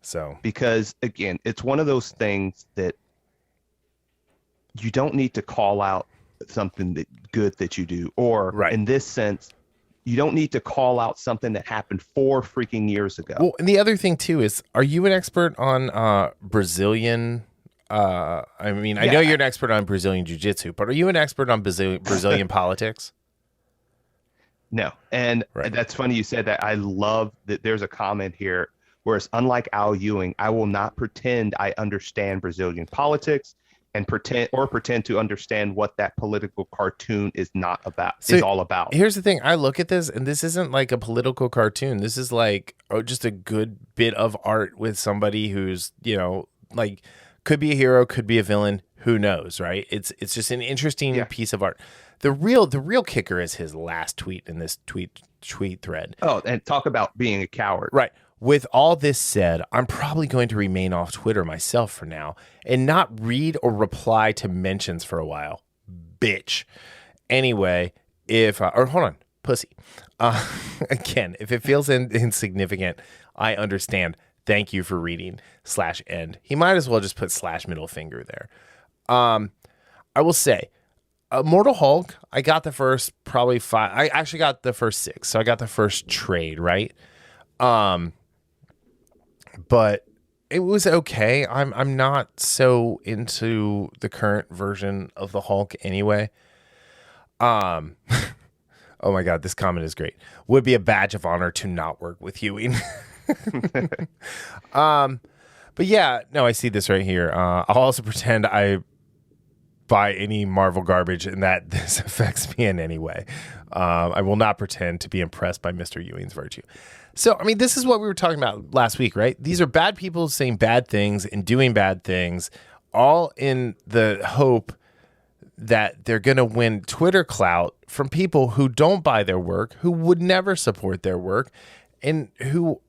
So, because again, it's one of those things that you don't need to call out something good that you do, or right. In this sense, you don't need to call out something that happened 4 freaking years ago. Well, and the other thing too is, are you an expert on Brazilian? I mean, I know you're an expert on Brazilian jiu-jitsu, but are you an expert on Brazilian politics? No. And That's funny you said that. I love that there's a comment here where it's, unlike Al Ewing, I will not pretend I understand Brazilian politics and pretend to understand what that political cartoon is all about. Here's the thing. I look at this, and this isn't like a political cartoon. This is like just a good bit of art with somebody who's, you know, like, could be a hero, could be a villain, who knows, right? It's just an interesting piece of art. The real kicker is his last tweet in this tweet thread. Oh, and talk about being a coward. Right. With all this said, I'm probably going to remain off Twitter myself for now and not read or reply to mentions for a while. Bitch. Anyway, or hold on, pussy. Again, if it feels insignificant, I understand. Thank you for reading /end. He might as well just put /middle finger there. I will say, Immortal Hulk, I got the first probably 5. I actually got the first 6. So I got the first trade, right? But it was okay. I'm not so into the current version of the Hulk anyway. Oh my God, this comment is great. Would be a badge of honor to not work with Ewing. But yeah, no, I see this right here. I'll also pretend I buy any Marvel garbage and that this affects me in any way. I will not pretend to be impressed by Mr. Ewing's virtue. So, I mean, this is what we were talking about last week, right? These are bad people saying bad things and doing bad things, all in the hope that they're going to win Twitter clout from people who don't buy their work, who would never support their work, and who,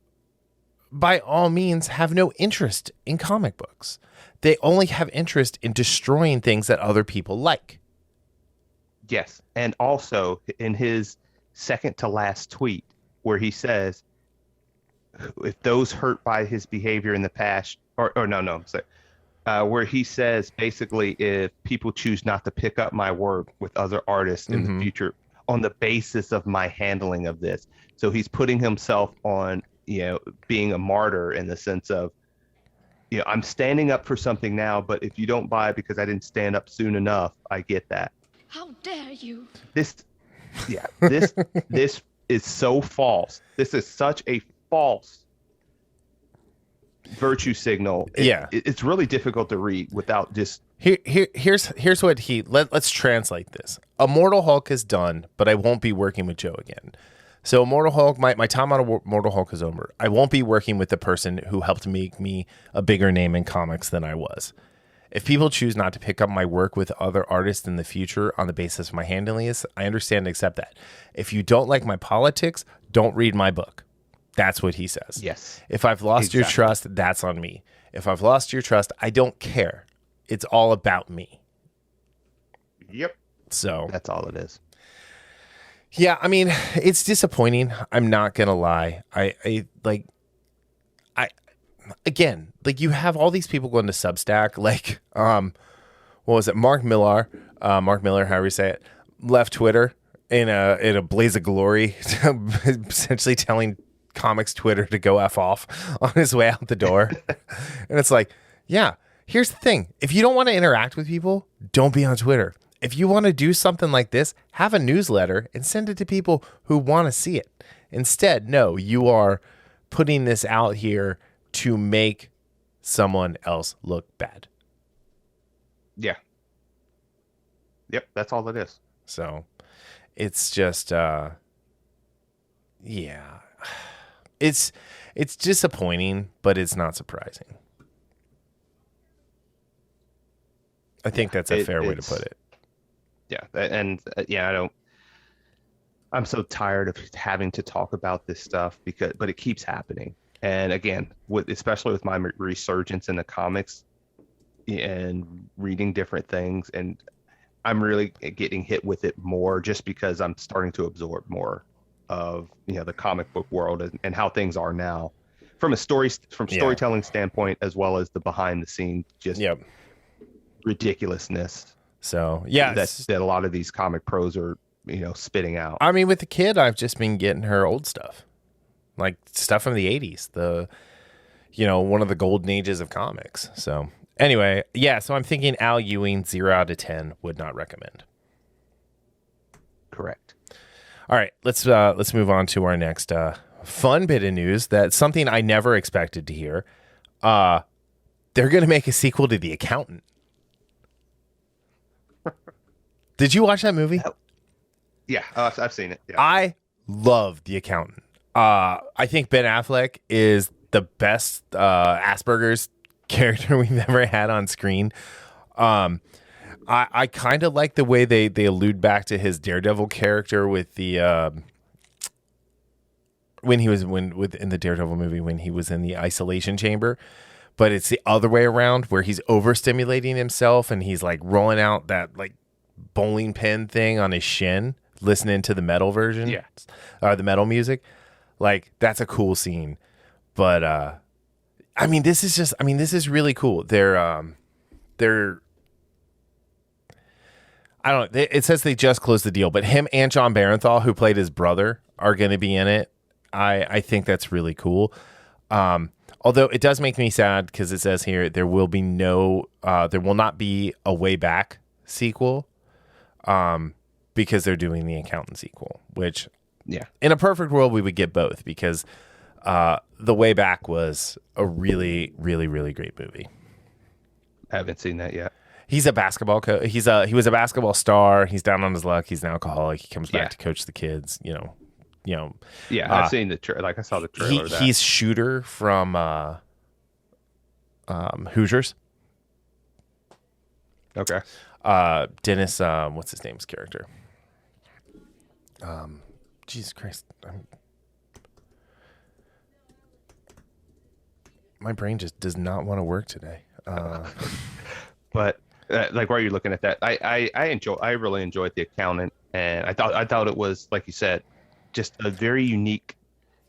by all means, have no interest in comic books. They only have interest in destroying things that other people like. Yes. And also in his second to last tweet where he says, if those hurt by his behavior in the past, where he says basically if people choose not to pick up my work with other artists in the future on the basis of my handling of this. So he's putting himself on, being a martyr in the sense of, I'm standing up for something now, but if you don't buy it because I didn't stand up soon enough, I get that. How dare you? This is so false. This is such a false virtue signal. It's really difficult to read without just. Here's what let's translate this. Immortal Hulk is done, but I won't be working with Joe again. So Immortal Hulk, my time on Immortal Hulk is over. I won't be working with the person who helped make me a bigger name in comics than I was. If people choose not to pick up my work with other artists in the future on the basis of my handling this, I understand and accept that. If you don't like my politics, don't read my book. That's what he says. Yes. If I've lost your trust, that's on me. If I've lost your trust, I don't care. It's all about me. Yep. So that's all it is. Yeah, I mean, it's disappointing. I'm not gonna lie. Again, you have all these people going to Substack, what was it? Mark Millar, however you say it, left Twitter in a blaze of glory, essentially telling comics Twitter to go F off on his way out the door. And it's like, yeah, here's the thing. If you don't want to interact with people, don't be on Twitter. If you want to do something like this, have a newsletter and send it to people who want to see it. Instead, no, you are putting this out here to make someone else look bad. Yeah. Yep, that's all it is. So it's just, it's disappointing, but it's not surprising. I think that's a fair way to put it. Yeah, and I'm so tired of having to talk about this stuff but it keeps happening. And again, especially with my resurgence in the comics and reading different things, and I'm really getting hit with it more just because I'm starting to absorb more of the comic book world and how things are now from a storytelling standpoint, as well as the behind the scenes ridiculousness. So yeah, that a lot of these comic pros are spitting out. I mean, with the kid, I've just been getting her old stuff, like stuff from the 80s, one of the golden ages of comics. So anyway, yeah, so I'm thinking Al Ewing, 0 out of 10, would not recommend. Correct. All right, let's move on to our next fun bit of news. That's something I never expected to hear. They're going to make a sequel to The Accountant. Did you watch that movie? Yeah, I've seen it. Yeah. I love The Accountant. I think Ben Affleck is the best Asperger's character we've ever had on screen. I kind of like the way they allude back to his Daredevil character with the in the Daredevil movie when he was in the isolation chamber. But it's the other way around where he's overstimulating himself and he's rolling out that bowling pin thing on his shin, listening to the metal version. Yeah. The metal music. That's a cool scene. But this is really cool. They're I don't know. It says they just closed the deal, but him and John Barenthal, who played his brother, are going to be in it. I think that's really cool. Although it does make me sad because it says here there will not be a Way Back sequel. because they're doing the accountant sequel, which Yeah. in a perfect world we would get both, because The Way Back was a really, really, really great movie. I haven't seen that yet. He's a basketball coach. He was a basketball star. He's down on his luck. He's an alcoholic. He comes back to coach the kids. You know. Yeah, I've seen the I saw the trailer. He's Shooter from Hoosiers. Okay. Dennis, what's his name's character? Jesus Christ. My brain just does not want to work today. But like, why are you looking at that? I really enjoyed The Accountant, and I thought it was, like you said, just a very unique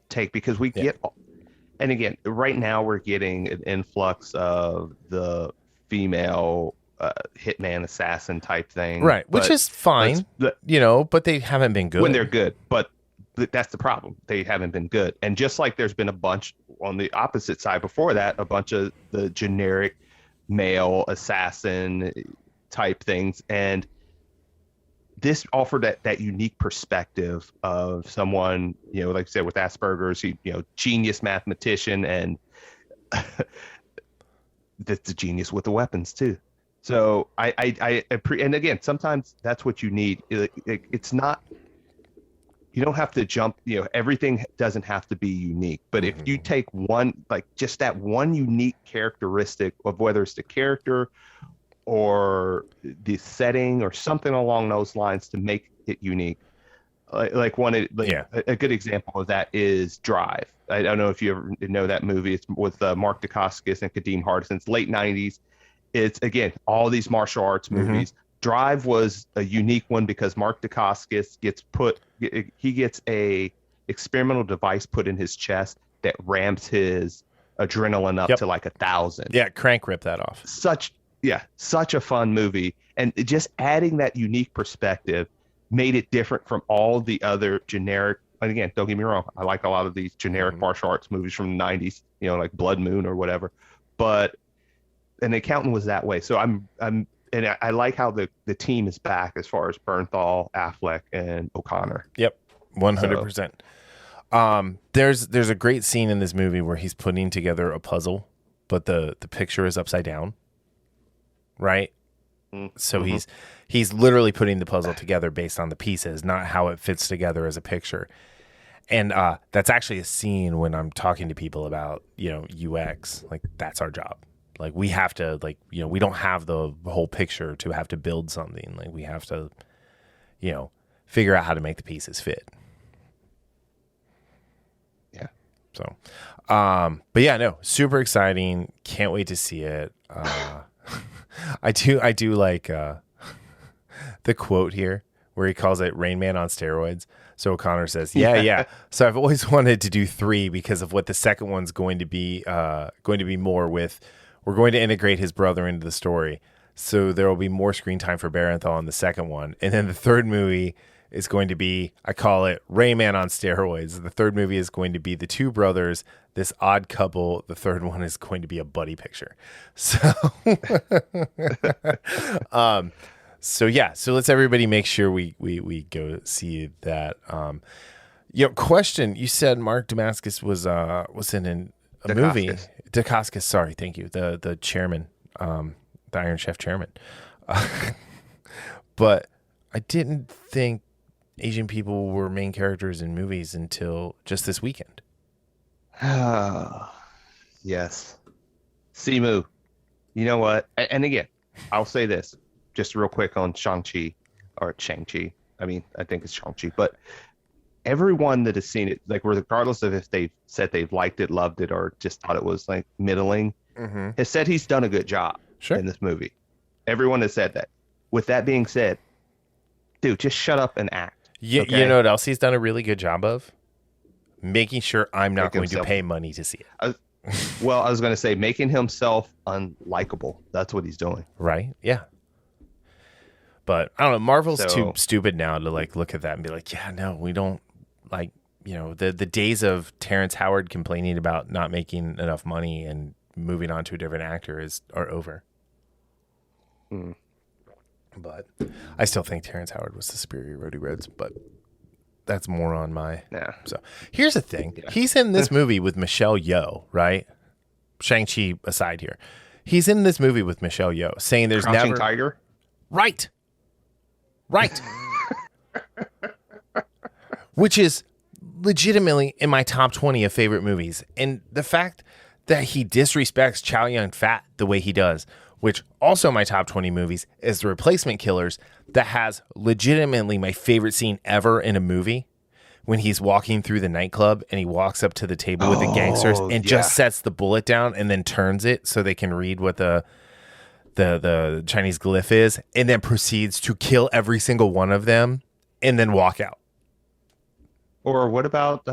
take, because we get, and again, right now we're getting an influx of the female hitman assassin type thing, right? Which is fine, but they haven't been good when they're good. But that's the problem; they haven't been good. And just like there's been a bunch on the opposite side before that, a bunch of the generic male assassin type things, and this offered that unique perspective of someone, like I said, with Asperger's, genius mathematician, and that's a genius with the weapons too. So and again, sometimes that's what you need. It's not, you don't have to jump, everything doesn't have to be unique. But if you take one, like just that one unique characteristic of whether it's the character or the setting or something along those lines to make it unique. A good example of that is Drive. I don't know if you ever know that movie. It's with Mark Dacascos and Kadeem Hardison. It's late 90s. It's, again, all these martial arts movies. Drive was a unique one because Mark Dacascos gets a experimental device put in his chest that ramps his adrenaline up to like 1,000. Yeah, Crank ripped that off. Such a fun movie, and just adding that unique perspective made it different from all the other generic. And again, don't get me wrong, I like a lot of these generic martial arts movies from the 90s, like Blood Moon or whatever. But An Accountant was that way. So and I like how the team is back as far as Bernthal, Affleck, and O'Connor. Yep, 100%. There's a great scene in this movie where he's putting together a puzzle, but the picture is upside down. Right? So he's literally putting the puzzle together based on the pieces, not how it fits together as a picture. And that's actually a scene when I'm talking to people about, UX. Like, that's our job. Like, we have to, we don't have the whole picture to have to build something. Like, we have to, figure out how to make the pieces fit. Yeah. So, but yeah, no, super exciting. Can't wait to see it. I do like the quote here where he calls it Rain Man on steroids. So O'Connor says, yeah. So I've always wanted to do 3 because of what the second one's going to be more with. We're going to integrate his brother into the story. So there will be more screen time for Barenthal in the second one. And then the third movie is going to be, I call it Rain Man on steroids. The third movie is going to be the two brothers, this odd couple. The third one is going to be a buddy picture. So, so let's everybody make sure we go see that. Question, you said Mark Damascus was in a movie. Dacascos, sorry, thank you. The chairman, the Iron Chef chairman. But I didn't think Asian people were main characters in movies until just this weekend. Yes. Simu. You know what? And again, I'll say this just real quick on Shang-Chi or Shang-Chi. I mean, I think it's Shang-Chi, but everyone that has seen it, like, regardless of if they've said they've liked it, loved it, or just thought it was like middling, has said he's done a good job in this movie. Everyone has said that. With that being said, dude, just shut up and act. Okay? You know what else he's done a really good job of? Making sure I'm not going to pay money to see it. I was going to say making himself unlikable. That's what he's doing. Right? Yeah. But I don't know. Marvel's too stupid now to look at that and be like, yeah, no, we don't the days of Terrence Howard complaining about not making enough money and moving on to a different actor are over. But I still think Terrence Howard was the superior Rhodey Rhodes, but that's more on my... Yeah. So here's the thing. Yeah. He's in this movie with Michelle Yeoh, right? Shang-Chi aside here. He's in this movie with Michelle Yeoh saying there's Crouching never... Tiger? Right. Which is legitimately in my top 20 of favorite movies. And the fact that he disrespects Chow Yun-Fat the way he does, which also my top 20 movies, is The Replacement Killers, that has legitimately my favorite scene ever in a movie when he's walking through the nightclub and he walks up to the table with the gangsters and just sets the bullet down and then turns it so they can read what the Chinese glyph is, and then proceeds to kill every single one of them and then walk out. Or what about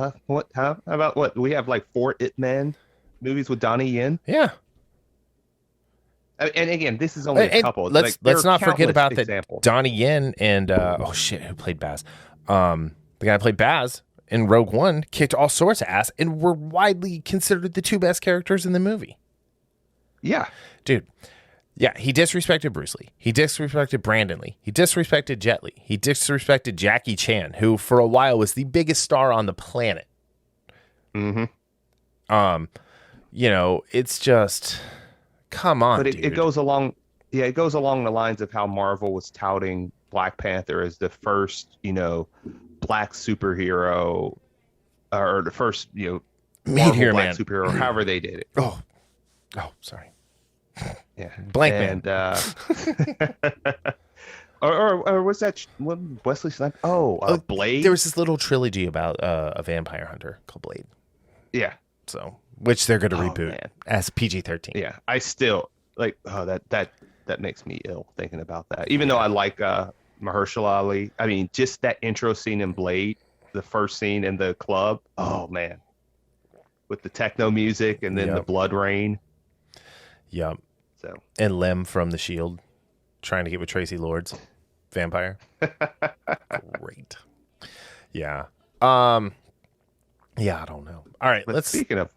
how about what we have, like 4 Ip Man movies with Donnie Yen? Yeah. And again, this is only a couple. Let's not forget about examples. that Donnie Yen and who played Baz? The guy who played Baz in Rogue One kicked all sorts of ass and were widely considered the 2 best characters in the movie. Yeah. Dude. Yeah, he disrespected Bruce Lee. He disrespected Brandon Lee. He disrespected Jet Li. He disrespected Jackie Chan, who for a while was the biggest star on the planet. Mm-hmm. It's just, come on, but dude. it goes along. Yeah, it goes along the lines of how Marvel was touting Black Panther as the first, black superhero, or the first, Meteor black Man superhero. However they did it. Oh, sorry. Yeah, Blank and, Man. or was that Wesley Snipes? Blade. There was this little trilogy about a vampire hunter called Blade. Yeah. So, which they're going to reboot man. as PG-13. Yeah, I still like. Oh, that makes me ill thinking about that. Even though I like Mahershala Ali. I mean, just that intro scene in Blade, the first scene in the club. Oh man, with the techno music and then the blood rain. Yep. So, and Lem from The Shield trying to get with Tracy Lords, vampire. Great. Yeah. Yeah, I don't know. All right, but speaking of,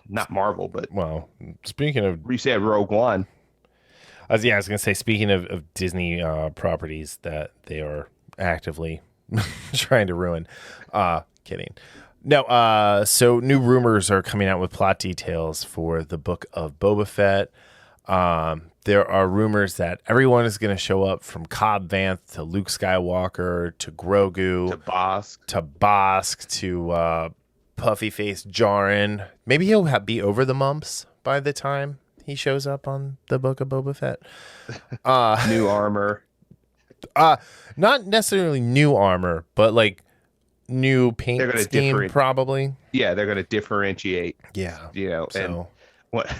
not Marvel, but speaking of, you said Rogue One. I was going to say, speaking of Disney properties that they are actively trying to ruin. Kidding. No, so new rumors are coming out with plot details for the book of Boba Fett. There are rumors that everyone is going to show up, from Cobb Vanth to Luke Skywalker to Grogu to Bosk to Puffy Face Jaren. Maybe he'll be over the mumps by the time he shows up on the book of Boba Fett. New armor. Not necessarily new armor, but like new paint scheme, probably. Yeah, they're going to differentiate. Yeah. And what?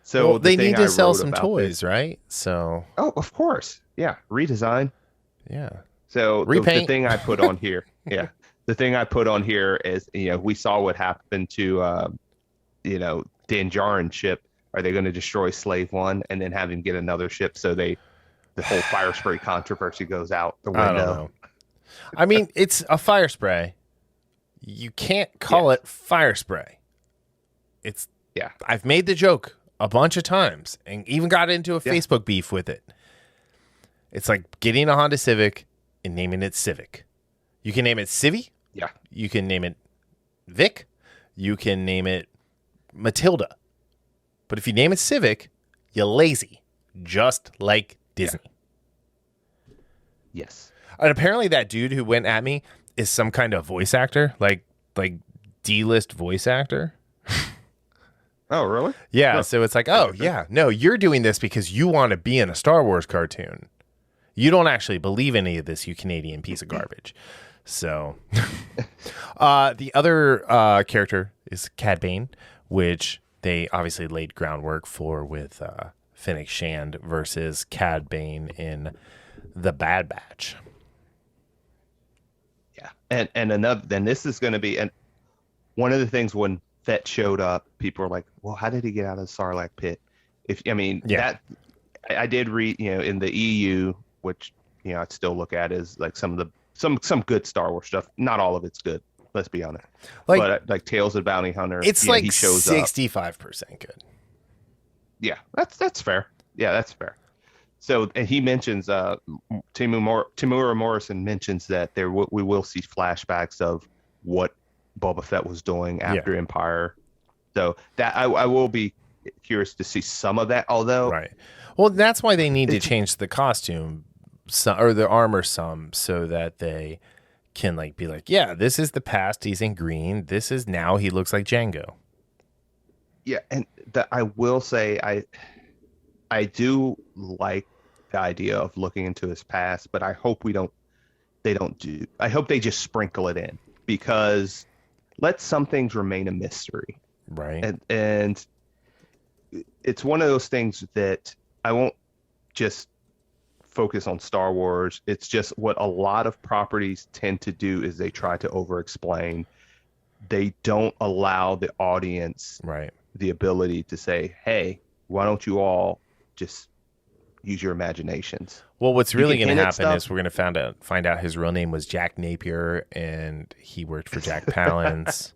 So they need to sell some toys, right? So. Oh, of course. Yeah. Redesign. Yeah. So the thing I put on here. Yeah. The thing I put on here is, we saw what happened to, Din Djarin's ship. Are they going to destroy Slave One and then have him get another ship so the whole fire spray controversy goes out the window? I don't know. I mean, it's a fire spray. You can't call it fire spray. I've made the joke a bunch of times and even got into a Facebook beef with it. It's like getting a Honda Civic and naming it Civic. You can name it Civvy. Yeah. You can name it Vic. You can name it Matilda. But if you name it Civic, you're lazy, just like Disney. Yeah. Yes. And apparently that dude who went at me is some kind of voice actor, like D-list voice actor. Oh, really? Yeah. Oh. So it's like, no, you're doing this because you want to be in a Star Wars cartoon. You don't actually believe any of this, you Canadian piece of garbage. So the other character is Cad Bane, which they obviously laid groundwork for with Fennec Shand versus Cad Bane in The Bad Batch. Yeah. And another, then this is going to be, and one of the things when Fett showed up, people were like, well, how did he get out of the Sarlacc pit? That I did read, in the EU, which, I'd still look at as like some good Star Wars stuff. Not all of it's good. Let's be honest. But like Tales of the Bounty Hunter, it's like he shows 65% good. Yeah, that's fair. Yeah, that's fair. So and he mentions Timura Morrison mentions that we will see flashbacks of what Boba Fett was doing after Empire. So that I will be curious to see some of that. Although, right. Well, that's why they need to change the costume or the armor some so that they can like be like, yeah, this is the past. He's in green. This is now he looks like Django. Yeah, and I will say I do like the idea of looking into his past, but I hope I hope they just sprinkle it in, because let some things remain a mystery. Right. And it's one of those things that I won't just focus on Star Wars. It's just what a lot of properties tend to do is they try to over-explain. They don't allow the audience the ability to say, hey, why don't you all just use your imaginations? Well, what's really going to happen is we're going to find out his real name was Jack Napier, and he worked for Jack Palance,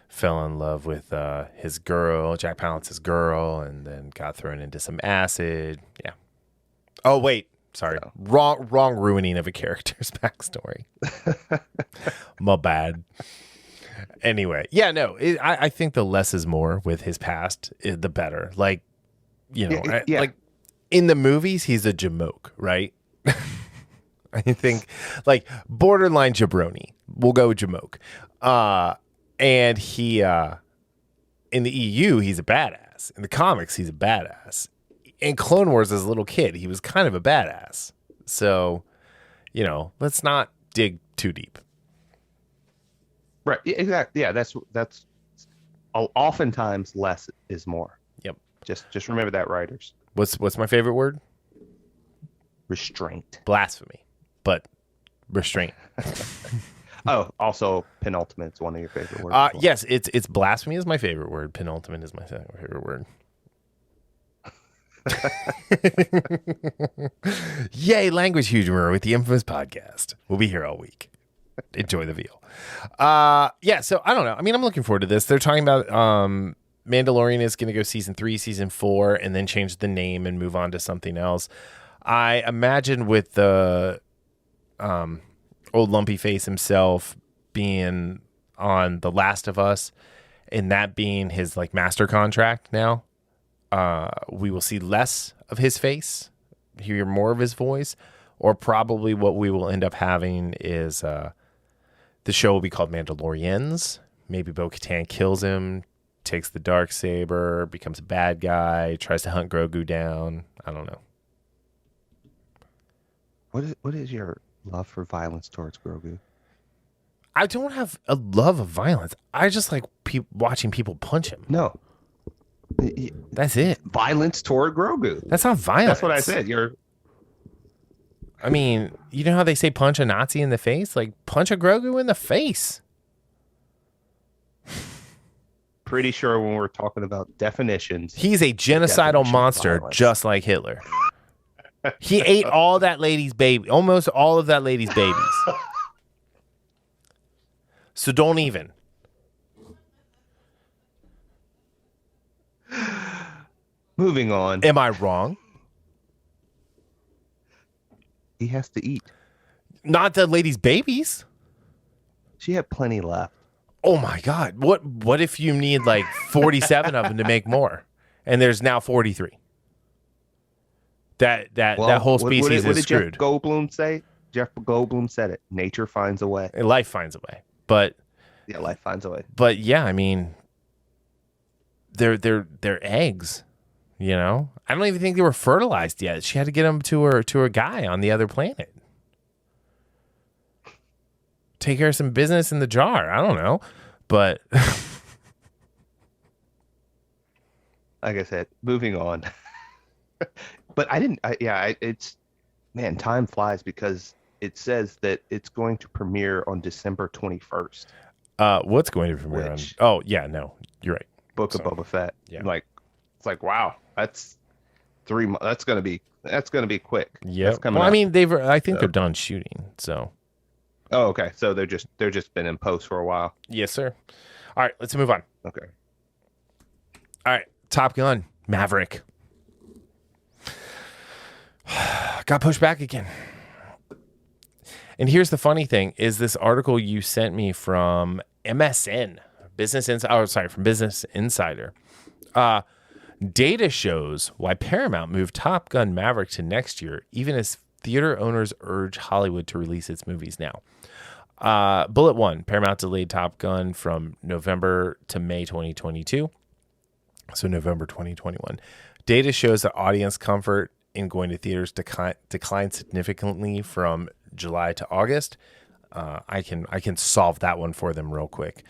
fell in love with his girl, Jack Palance's girl, and then got thrown into some acid. Yeah. Oh, wait. Sorry. So. Wrong ruining of a character's backstory. My bad. Anyway, yeah, no, I think the less is more with his past, the better. Like, you know, like in the movies, he's a jamoke, right? I think like borderline jabroni. We'll go jamoke. And he, in the EU, he's a badass. In the comics, he's a badass. In Clone Wars, as a little kid, he was kind of a badass. So, you know, let's not dig too deep. Right. Exactly. Yeah. That's oftentimes less is more. Yep. Just remember that, writers. What's my favorite word? Restraint. Blasphemy, but restraint. Oh, also penultimate is one of your favorite words. Well. Yes, it's blasphemy is my favorite word. Penultimate is my second favorite word. Yay, language humor with the infamous podcast. We'll be here all week. Enjoy the veal. Yeah, so I don't know. I mean, I'm looking forward to this. They're talking about Mandalorian is going to go season 3, season 4, and then change the name and move on to something else. I imagine with the old lumpy face himself being on The Last of Us and that being his like master contract now, we will see less of his face, hear more of his voice, or probably what we will end up having is the show will be called Mandalorians. Maybe Bo-Katan kills him, takes the Darksaber, becomes a bad guy, tries to hunt Grogu down. I don't know. What is your love for violence towards Grogu? I don't have a love of violence. I just like watching people punch him. No. That's it. Violence toward Grogu. That's not violence. That's what I said. I mean, you know how they say punch a Nazi in the face? Like, punch a Grogu in the face. Pretty sure when we're talking about definitions. He's a genocidal monster just like Hitler. He ate all that lady's baby, almost all of that lady's babies. So don't even. Moving on. Am I wrong? He has to eat. Not the lady's babies. She had plenty left. Oh my God. What if you need like 47 of them to make more? And there's now 43. That whole species is screwed. Jeff Goldblum say? Jeff Goldblum said it. Nature finds a way. Life finds a way. But yeah, life finds a way. But yeah, I mean, they're eggs. You know, I don't even think they were fertilized yet. She had to get them to her guy on the other planet. Take care of some business in the jar. I don't know, but like I said, moving on. But I didn't. It's man, time flies because it says that it's going to premiere on December 21st. What's going to premiere on? Oh yeah, no, you're right. Book of Boba Fett. Yeah, it's like wow, that's 3 months. That's gonna be quick. Yeah. Well, I mean, I think they're done shooting. So. Oh, okay. So they're just been in post for a while. Yes, sir. All right, let's move on. Okay. All right, Top Gun, Maverick. got pushed back again. And here's the funny thing: is this article you sent me from MSN, from Business Insider. Data shows why Paramount moved Top Gun Maverick to next year, even as theater owners urge Hollywood to release its movies now. Bullet 1, Paramount delayed Top Gun from November to May 2022. So November 2021. Data shows that audience comfort in going to theaters declined significantly from July to August. I can solve that one for them real quick.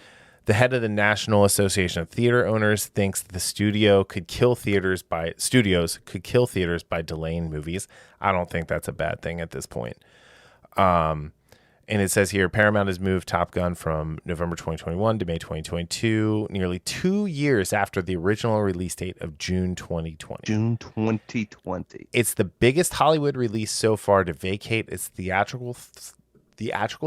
The head of the National Association of Theater Owners thinks the studios could kill theaters by delaying movies. I don't think that's a bad thing at this point. And it says here, Paramount has moved Top Gun from November 2021 to May 2022, nearly 2 years after the original release date of June 2020. June 2020. It's the biggest Hollywood release so far to vacate its theatrical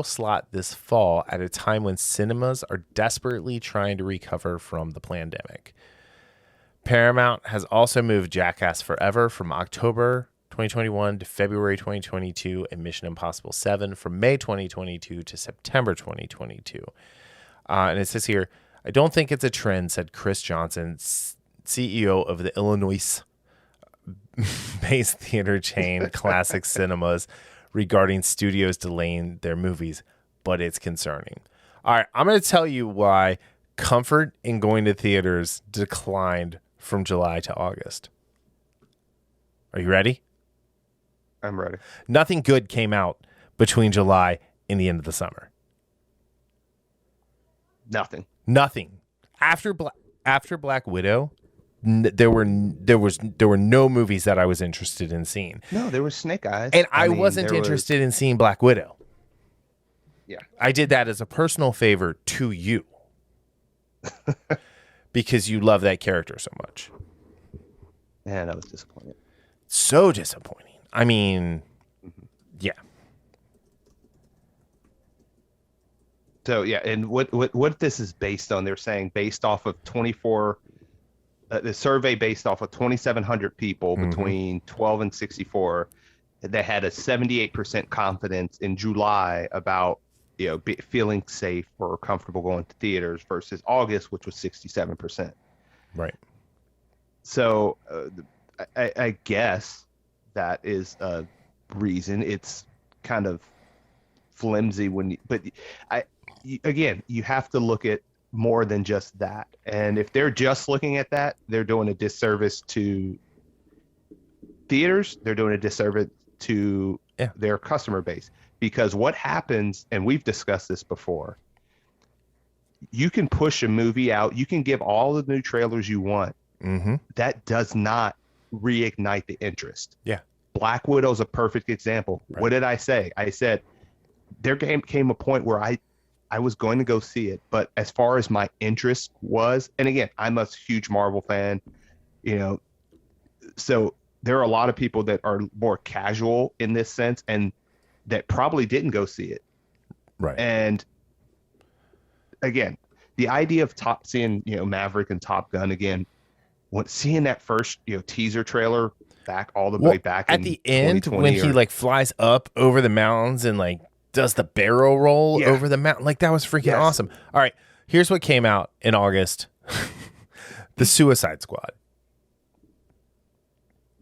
slot this fall at a time when cinemas are desperately trying to recover from the pandemic. Paramount has also moved Jackass Forever from October 2021 to February 2022 and Mission Impossible 7 from May 2022 to September 2022. And it says here, I don't think it's a trend, said Chris Johnson, CEO of the Illinois-based theater chain Classic Cinemas, regarding studios delaying their movies, but it's concerning. All right, I'm going to tell you why comfort in going to theaters declined from July to August. Are you ready? I'm ready. Nothing good came out between July and the end of the summer. Nothing. After Black Widow, there were no movies that I was interested in seeing. No, there was Snake Eyes. And I wasn't interested in seeing Black Widow. Yeah. I did that as a personal favor to you. Because you love that character so much. Man, I was disappointed. So disappointing. I mean, yeah. So, yeah, and what this is based on, they're saying based off of 24... the survey based off of 2,700 people between 12 and 64 that had a 78% confidence in July about feeling safe or comfortable going to theaters versus August, which was 67%. Right. So I guess that is a reason. It's kind of flimsy again, you have to look at more than just that. And if they're just looking at that, they're doing a disservice to theaters. They're doing a disservice to their customer base. Because what happens, and we've discussed this before, you can push a movie out. You can give all the new trailers you want. Mm-hmm. That does not reignite the interest. Yeah. Black Widow's a perfect example. Right. What did I say? I said there came a point where I was going to go see it, but as far as my interest was, and again, I'm a huge Marvel fan, so there are a lot of people that are more casual in this sense and that probably didn't go see it. Right. And again, the idea of seeing, Maverick and Top Gun again, seeing that first, teaser trailer all the way back at the end when he flies up over the mountains and does the barrel roll over the mountain. That was freaking awesome. All right, here's what came out in August. The Suicide Squad.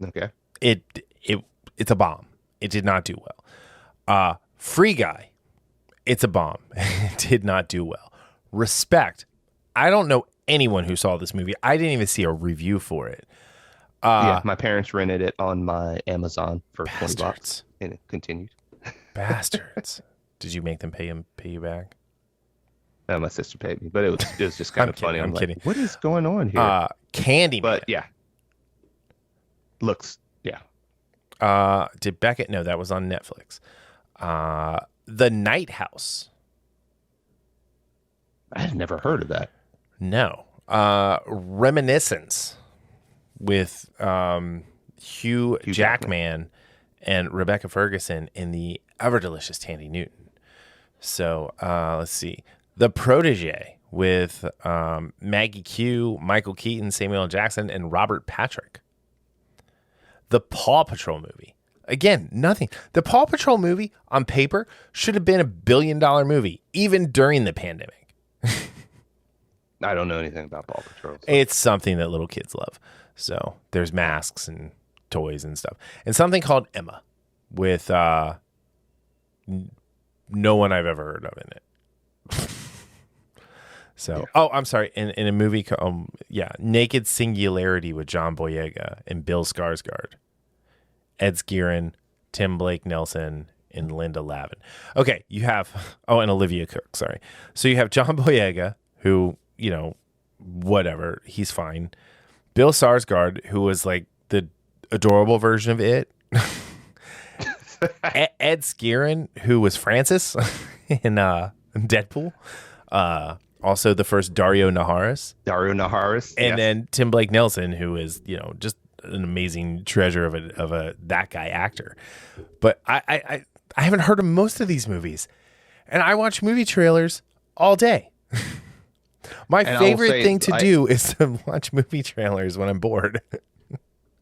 Okay. It's a bomb. It did not do well. Free Guy. It's a bomb. It did not do well. Respect. I don't know anyone who saw this movie. I didn't even see a review for it. My parents rented it on my Amazon for $20, and it continued. Bastards. Did you make them pay you back? No, my sister paid me, but it was just kind of funny. I'm kidding. What is going on here? Candyman. But yeah. Looks, yeah. Did Beckett? No, that was on Netflix. The Night House. I had never heard of that. No. Reminiscence with Hugh Jackman and Rebecca Ferguson in the ever delicious Tandy Newton. So let's see. The Protege with Maggie Q, Michael Keaton, Samuel L. Jackson, and Robert Patrick. The Paw Patrol movie. Again, nothing. The Paw Patrol movie on paper should have been $1 billion movie, even during the pandemic. I don't know anything about Paw Patrol. So. It's something that little kids love. So there's masks and toys and stuff. And something called Emma with no one I've ever heard of in it. So, I'm sorry. In a movie, Naked Singularity with John Boyega and Bill Skarsgård, Ed Skieran, Tim Blake Nelson, and Linda Lavin. Okay, you have and Olivia Cook. Sorry. So you have John Boyega, who whatever, he's fine. Bill Skarsgård, who was like the adorable version of it. Ed Skieran, who was Francis in Deadpool. Also, the first Dario Naharis. And then Tim Blake Nelson, who is, just an amazing treasure of a that guy actor. But I haven't heard of most of these movies. And I watch movie trailers all day. My favorite thing to do is to watch movie trailers when I'm bored.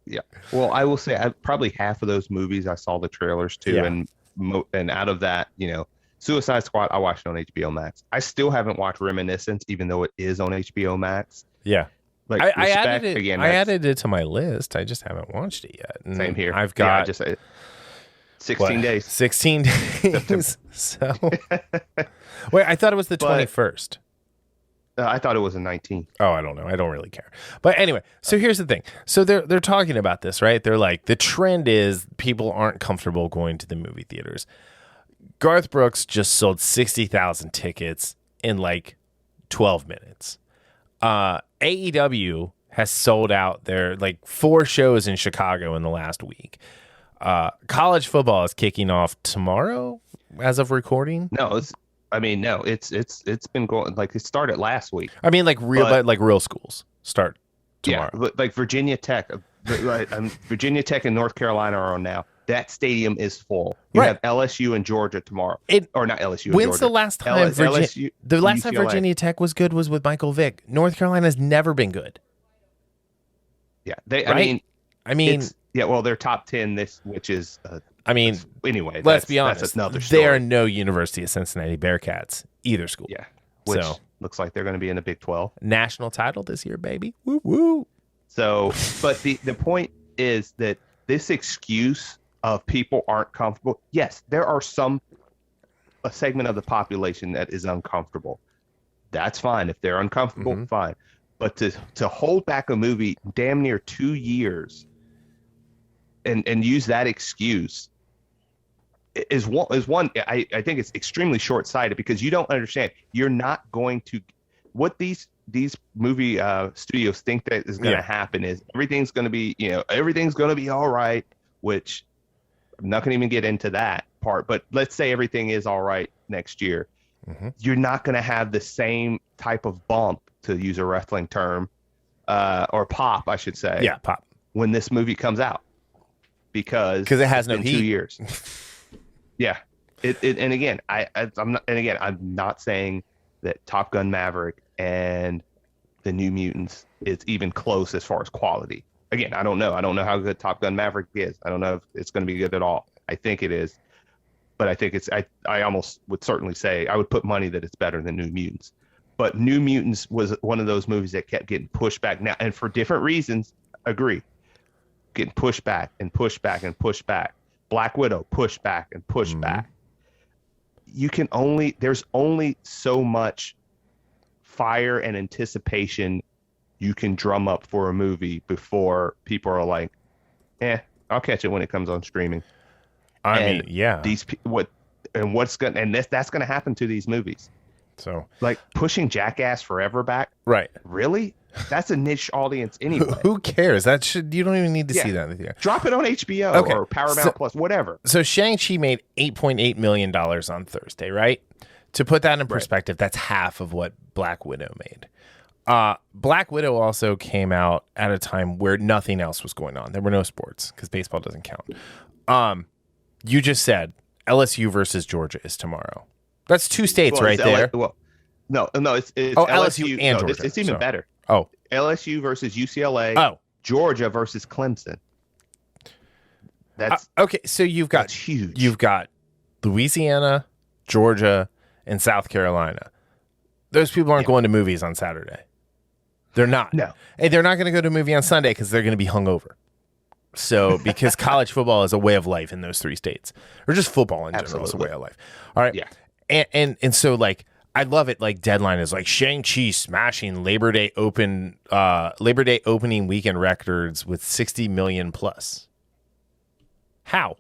Yeah. Well, I will say probably half of those movies I saw the trailers to. Yeah. And out of that, Suicide Squad, I watched on HBO Max. I still haven't watched Reminiscence, even though it is on HBO Max. Yeah. Like I added it. Again, I added it to my list. I just haven't watched it yet. And same here. I've got 16 days. 16 days. So wait, I thought it was the 21st. I thought it was the 19th. Oh, I don't know. I don't really care. But anyway, so here's the thing. So they're talking about this, right? They're like, the trend is people aren't comfortable going to the movie theaters. Garth Brooks just sold 60,000 tickets in like 12 minutes. AEW has sold out their 4 shows in Chicago in the last week. College football is kicking off tomorrow as of recording. No, it's been going, it started last week. I mean, real schools start tomorrow. Yeah, but Virginia Tech, Virginia Tech and North Carolina are on now. That stadium is full. You have LSU and Georgia tomorrow. Or not LSU. When's the last time LSU, the last time Virginia Tech was good was with Michael Vick. North Carolina's never been good. Yeah, well, they're top 10 which is. Anyway, let's be honest. That's another story. There are no University of Cincinnati Bearcats either school. Yeah, which looks like they're going to be in the Big 12 national title this year, baby. Woo woo. So, but the point is that this excuse of people aren't comfortable. Yes, there are a segment of the population that is uncomfortable. That's fine. If they're uncomfortable, fine. But to hold back a movie damn near 2 years and use that excuse is one. I think it's extremely short-sighted, because you don't understand. You're not going to what these movie studios think that is going to happen is everything's going to be all right, which I'm not going to even get into that part, but let's say everything is all right next year. You're not going to have the same type of bump, to use a wrestling term, or pop, I should say. Yeah, pop. When this movie comes out, because it has no heat. 2 years. Yeah. I'm not saying that Top Gun Maverick and the New Mutants is even close as far as quality. Again, I don't know. I don't know how good Top Gun Maverick is. I don't know if it's going to be good at all. I think it is. But I think I almost would certainly say, I would put money that it's better than New Mutants. But New Mutants was one of those movies that kept getting pushed back. Now, and for different reasons, agree. Getting pushed back and pushed back and pushed back. Black Widow, pushed back and pushed back. There's only so much fire and anticipation you can drum up for a movie before people are like, I'll catch it when it comes on streaming. That's going to happen to these movies. So, pushing Jackass Forever back, right? Really? That's a niche audience anyway. Who cares? You don't even need to see that in the theater. Drop it on HBO or Paramount Plus, whatever. So Shang-Chi made $8.8 million on Thursday, right? To put that in perspective, that's half of what Black Widow made. Black Widow also came out at a time where nothing else was going on. There were no sports because baseball doesn't count. You just said LSU versus Georgia is tomorrow. That's 2 states right there. No, it's LSU and Georgia. It's even better. Oh, LSU versus UCLA. Oh, Georgia versus Clemson. That's okay. So that's huge. You've got Louisiana, Georgia, and South Carolina. Those people aren't going to movies on Saturday. They're not. No. And they're not going to go to a movie on Sunday because they're going to be hungover. So, because college football is a way of life in those 3 states, or just football in general is a way of life. All right. Yeah. And so, like, I love it. Like, Deadline is like Shang-Chi smashing Labor Day opening weekend records with 60 million plus. How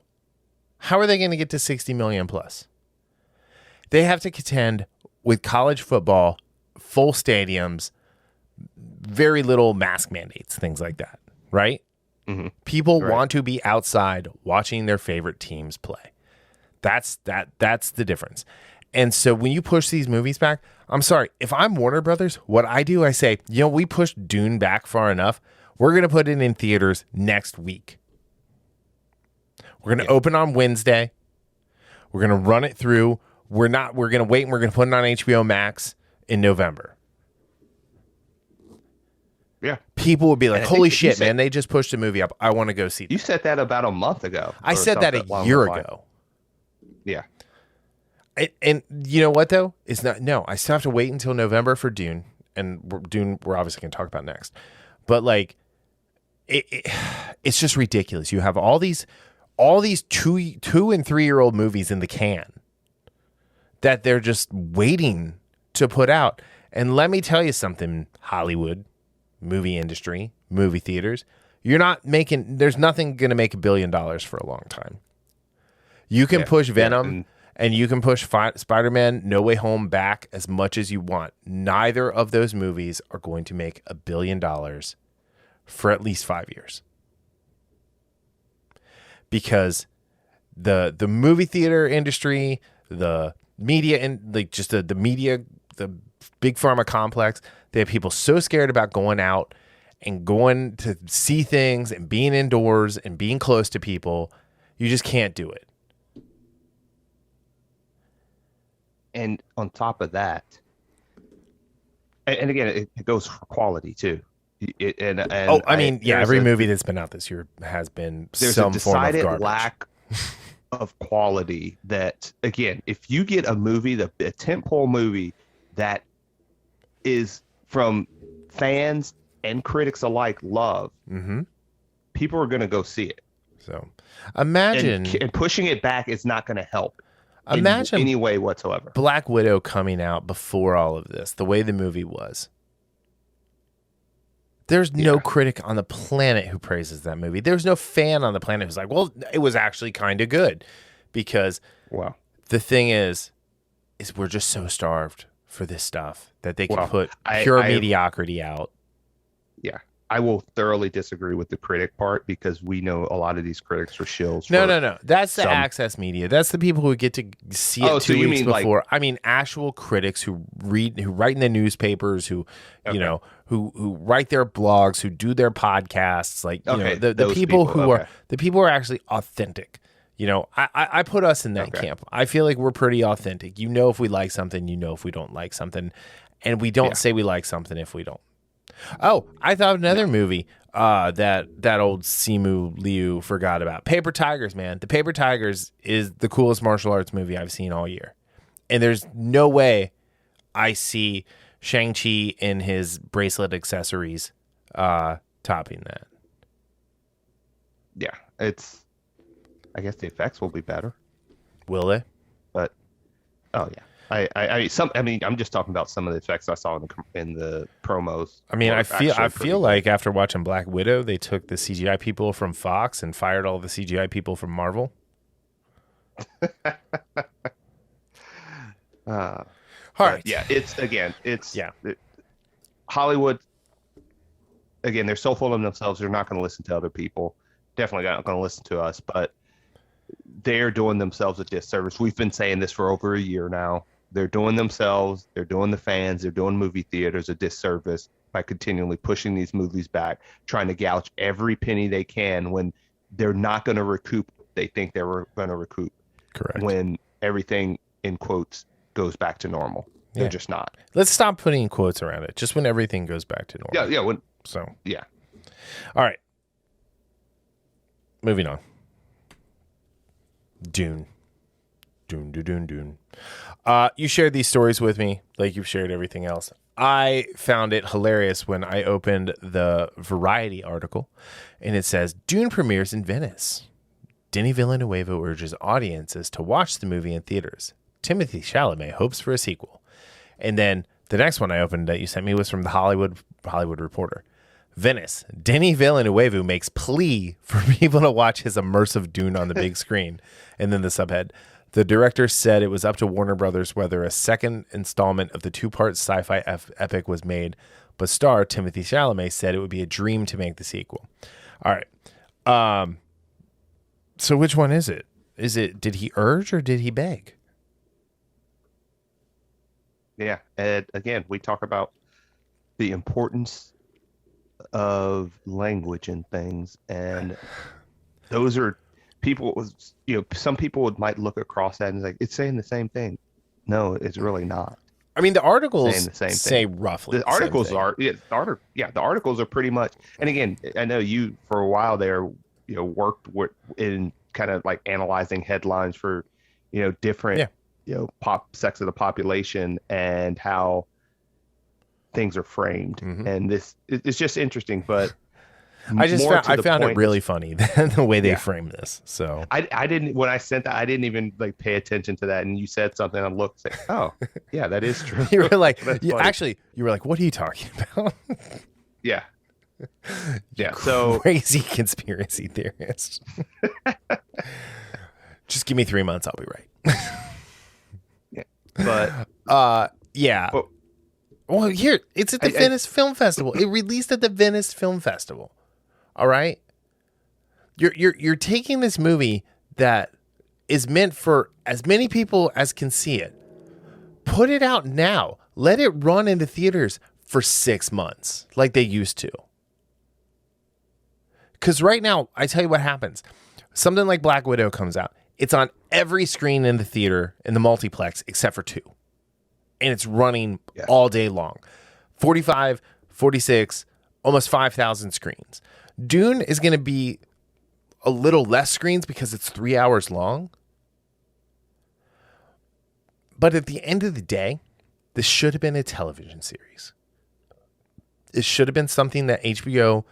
are they going to get to 60 million plus? They have to contend with college football, full stadiums, very little mask mandates, things like that, right? Mm-hmm. People want to be outside watching their favorite teams play. That's the difference. And so when you push these movies back, I'm sorry, if I'm Warner Brothers, what I do, I say, we pushed Dune back far enough. We're going to put it in theaters next week. We're going to open on Wednesday. We're going to run it through. We're going to wait and we're going to put it on HBO Max in November. Yeah. People would be like, holy shit, man, they just pushed a movie up. I want to go see that. You said that about a month ago. I said that a year ago. Yeah. And you know what, though? It's not. No, I still have to wait until November for Dune. And Dune, we're obviously going to talk about next. But, like, it's just ridiculous. You have all these 2 and 3 year old movies in the can that they're just waiting to put out. And let me tell you something, Hollywood, movie industry, movie theaters, there's nothing going to make $1 billion for a long time. You can push Venom and you can push Spider-Man No Way Home back as much as you want. Neither of those movies are going to make $1 billion for at least 5 years. Because the movie theater industry, the media, and like just the media, the big pharma complex, they have people so scared about going out and going to see things and being indoors and being close to people, you just can't do it. And on top of that, and again, it goes for quality too. Every movie that's been out this year has been some form of garbage. There's a decided lack of quality that, again, if you get a movie, a tentpole movie that is from fans and critics alike love, people are going to go see it. So imagine... And pushing it back is not going to help. Imagine in any way whatsoever. Black Widow coming out before all of this, the way the movie was. There's no critic on the planet who praises that movie. There's no fan on the planet who's like, well, it was actually kind of good. Because the thing is we're just so starved for this stuff that they can put pure mediocrity out. Yeah. I will thoroughly disagree with the critic part because we know a lot of these critics are shills. No. That's the access media. That's the people who get to see it 2 weeks before. I mean, actual critics who write in the newspapers, who write their blogs, who do their podcasts, the people who are actually authentic. I put us in that camp. I feel like we're pretty authentic. If we like something, if we don't like something, and we don't say we like something if we don't. Oh, I thought of another movie that old Simu Liu forgot about. Paper Tigers, man. The Paper Tigers is the coolest martial arts movie I've seen all year. And there's no way I see Shang-Chi in his bracelet accessories topping that. Yeah, I guess the effects will be better. Will they? But, oh, yeah. I'm just talking about some of the effects I saw in the promos. I mean, I feel like after watching Black Widow, they took the CGI people from Fox and fired all the CGI people from Marvel. All right. Yeah, Hollywood. Again, they're so full of themselves. They're not going to listen to other people. Definitely not going to listen to us. But they're doing themselves a disservice. We've been saying this for over a year now. They're doing themselves, they're doing the fans, they're doing movie theaters a disservice by continually pushing these movies back, trying to gouge every penny they can when they're not going to recoup what they think they were going to recoup. Correct. When everything, in quotes, goes back to normal. They're just not. Let's stop putting quotes around it. Just when everything goes back to normal. Yeah. All right. Moving on. Dune. Dune. You shared these stories with me, like you've shared everything else. I found it hilarious when I opened the Variety article, and it says, Dune premieres in Venice. Denis Villeneuve urges audiences to watch the movie in theaters. Timothée Chalamet hopes for a sequel. And then the next one I opened that you sent me was from the Hollywood Reporter. Venice. Denis Villeneuve makes plea for people to watch his immersive Dune on the big screen. And then the subhead. The director said it was up to Warner Brothers whether a second installment of the two-part sci-fi epic was made, but star Timothée Chalamet said it would be a dream to make the sequel. All right. So which one is it? Did he urge or did he beg? Yeah. And again, we talk about the importance of language and things, and those are people, some people might look across that and like, it's saying the same thing. No, it's really not. I mean, the articles saying the same say thing. roughly the articles are the articles are pretty much. And again, I know you for a while there, worked in kind of like analyzing headlines for different pop sects of the population and how things are framed. Mm-hmm. And it's just interesting, but I found it really funny the way they framed this. So I didn't, when I sent that, I didn't even like pay attention to that. And you said something, I looked, like, oh yeah, that is true. You were like, you were like, what are you talking about? Yeah. Yeah. So crazy conspiracy theorist. Just give me 3 months. I'll be right. Yeah. But yeah. But, well, here it's at the Venice Film Festival. It released at the Venice Film Festival. All right. You're taking this movie that is meant for as many people as can see it. Put it out now. Let it run into theaters for 6 months like they used to. Because right now, I tell you what happens. Something like Black Widow comes out. It's on every screen in the theater, in the multiplex, except for 2. And it's running all day long. 45, 46, almost 5,000 screens. Dune is going to be a little less screens because it's 3 hours long. But at the end of the day, this should have been a television series. It should have been something that HBO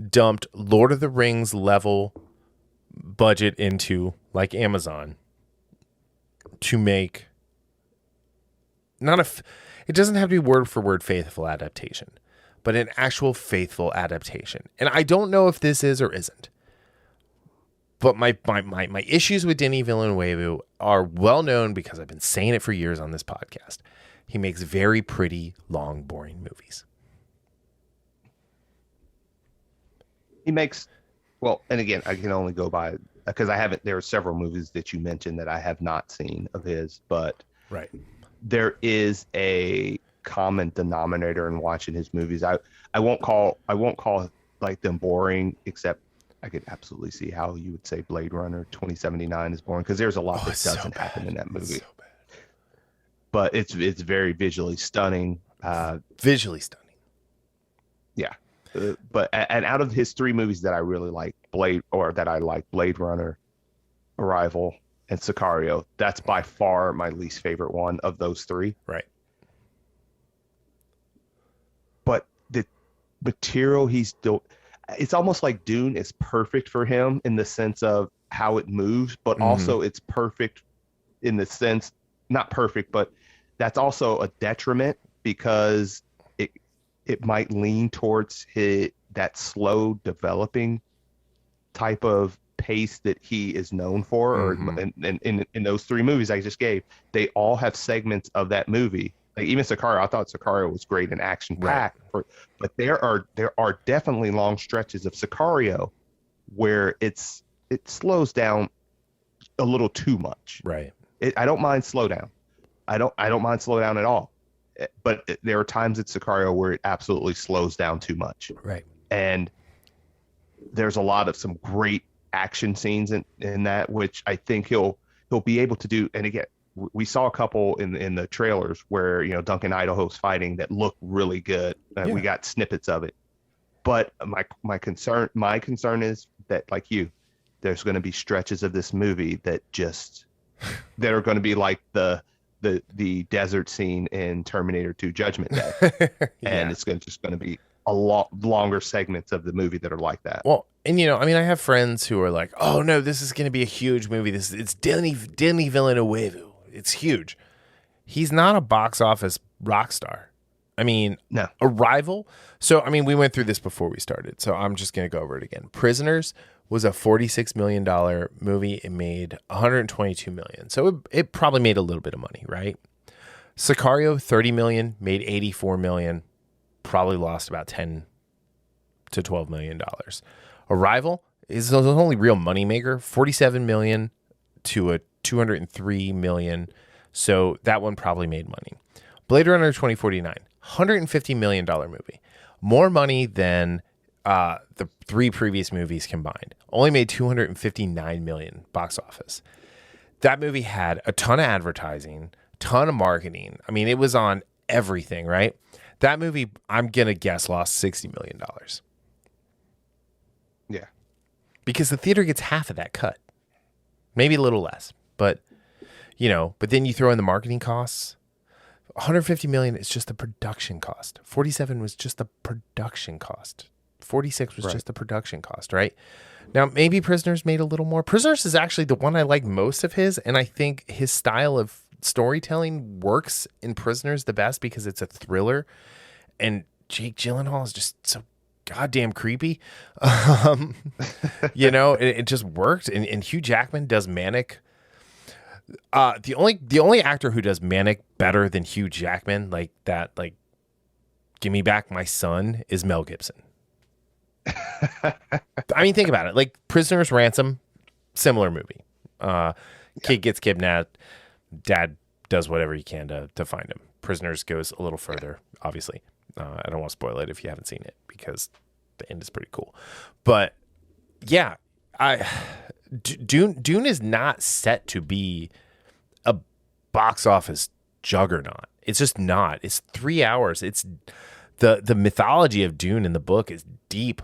dumped Lord of the Rings level budget into, like Amazon, to make it doesn't have to be word for word faithful adaptation, but an actual faithful adaptation. And I don't know if this is or isn't. But my issues with Denis Villeneuve are well known because I've been saying it for years on this podcast. He makes very pretty, long, boring movies. He makes, well, and again, I can only go by, because there are several movies that you mentioned that I have not seen of his, but right. There is a common denominator in watching his movies. I won't call like them boring, except I could absolutely see how you would say Blade Runner 2079 is boring, because there's a lot that doesn't happen in that movie. So bad. But it's very visually stunning. Visually stunning. Yeah. But out of his 3 movies that I really like, Blade Runner, Arrival, and Sicario, that's by far my least favorite one of those 3. Right. But the material he's doing, it's almost like Dune is perfect for him in the sense of how it moves, but also it's perfect in the sense, not perfect, but that's also a detriment because it might lean towards that slow developing type of pace that he is known for. Or in those 3 movies I just gave, they all have segments of that movie. Like even Sicario, I thought Sicario was great and action packed, but there are definitely long stretches of Sicario where it slows down a little too much. Right. I don't mind slow down. I don't mind slow down at all. But there are times at Sicario where it absolutely slows down too much. Right. And there's a lot of some great action scenes in that, which I think he'll be able to do. And again, we saw a couple in the trailers where, Duncan Idaho's fighting that look really good. We got snippets of it. But my concern is that, like you, there's going to be stretches of this movie that are going to be like the desert scene in Terminator 2 Judgment Day. And it's just going to be a lot longer segments of the movie that are like that. Well, and I have friends who are like, "Oh no, this is going to be a huge movie. It's Denis Villeneuve. It's huge." He's not a box office rock star. I mean, no. Arrival. So, I mean, we went through this before we started, so I'm just going to go over it again. Prisoners was a $46 million movie. It made $122 million. So it probably made a little bit of money, right? Sicario, $30 million, made $84 million. Probably lost about $10 to $12 million. Arrival is the only real moneymaker, $47 million to a $203 million. So that one probably made money. Blade Runner 2049, $150 million movie. More money than the three previous movies combined. Only made $259 million box office. That movie had a ton of advertising, ton of marketing. I mean, it was on everything, right? That movie, I'm going to guess, lost $60 million. Yeah. Because the theater gets half of that cut. Maybe a little less. But, but then you throw in the marketing costs. $150 million is just the production cost. 47 was just the production cost. 46 was just the production cost, right? Now, maybe Prisoners made a little more. Prisoners is actually the one I like most of his, and I think his style of storytelling works in Prisoners the best because it's a thriller, and Jake Gyllenhaal is just so goddamn creepy. It just worked, and Hugh Jackman does manic. The only actor who does manic better than Hugh Jackman, like that, like Give Me Back My Son, is Mel Gibson. I mean, think about it. Like Prisoner's Ransom, similar movie. Kid gets kidnapped. Dad does whatever he can to find him. Prisoners goes a little further, obviously. I don't want to spoil it if you haven't seen it because the end is pretty cool. But yeah, Dune is not set to be a box office juggernaut. It's just not. It's 3 hours. It's the mythology of Dune in the book is deep.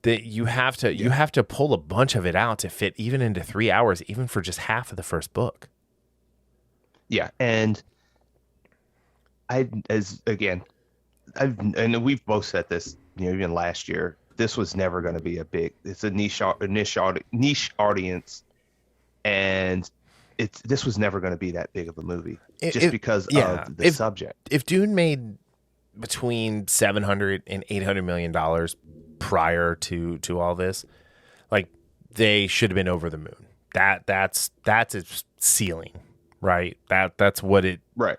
That you have to pull a bunch of it out to fit even into 3 hours, even for just half of the first book. Yeah, and we've both said this, even last year. This was never going to be it's a niche audience, and this was never going to be that big of a movie because of the subject. If Dune made between $700 and $800 million prior to all this, like they should have been over the moon. That's its ceiling, right? That's what it right.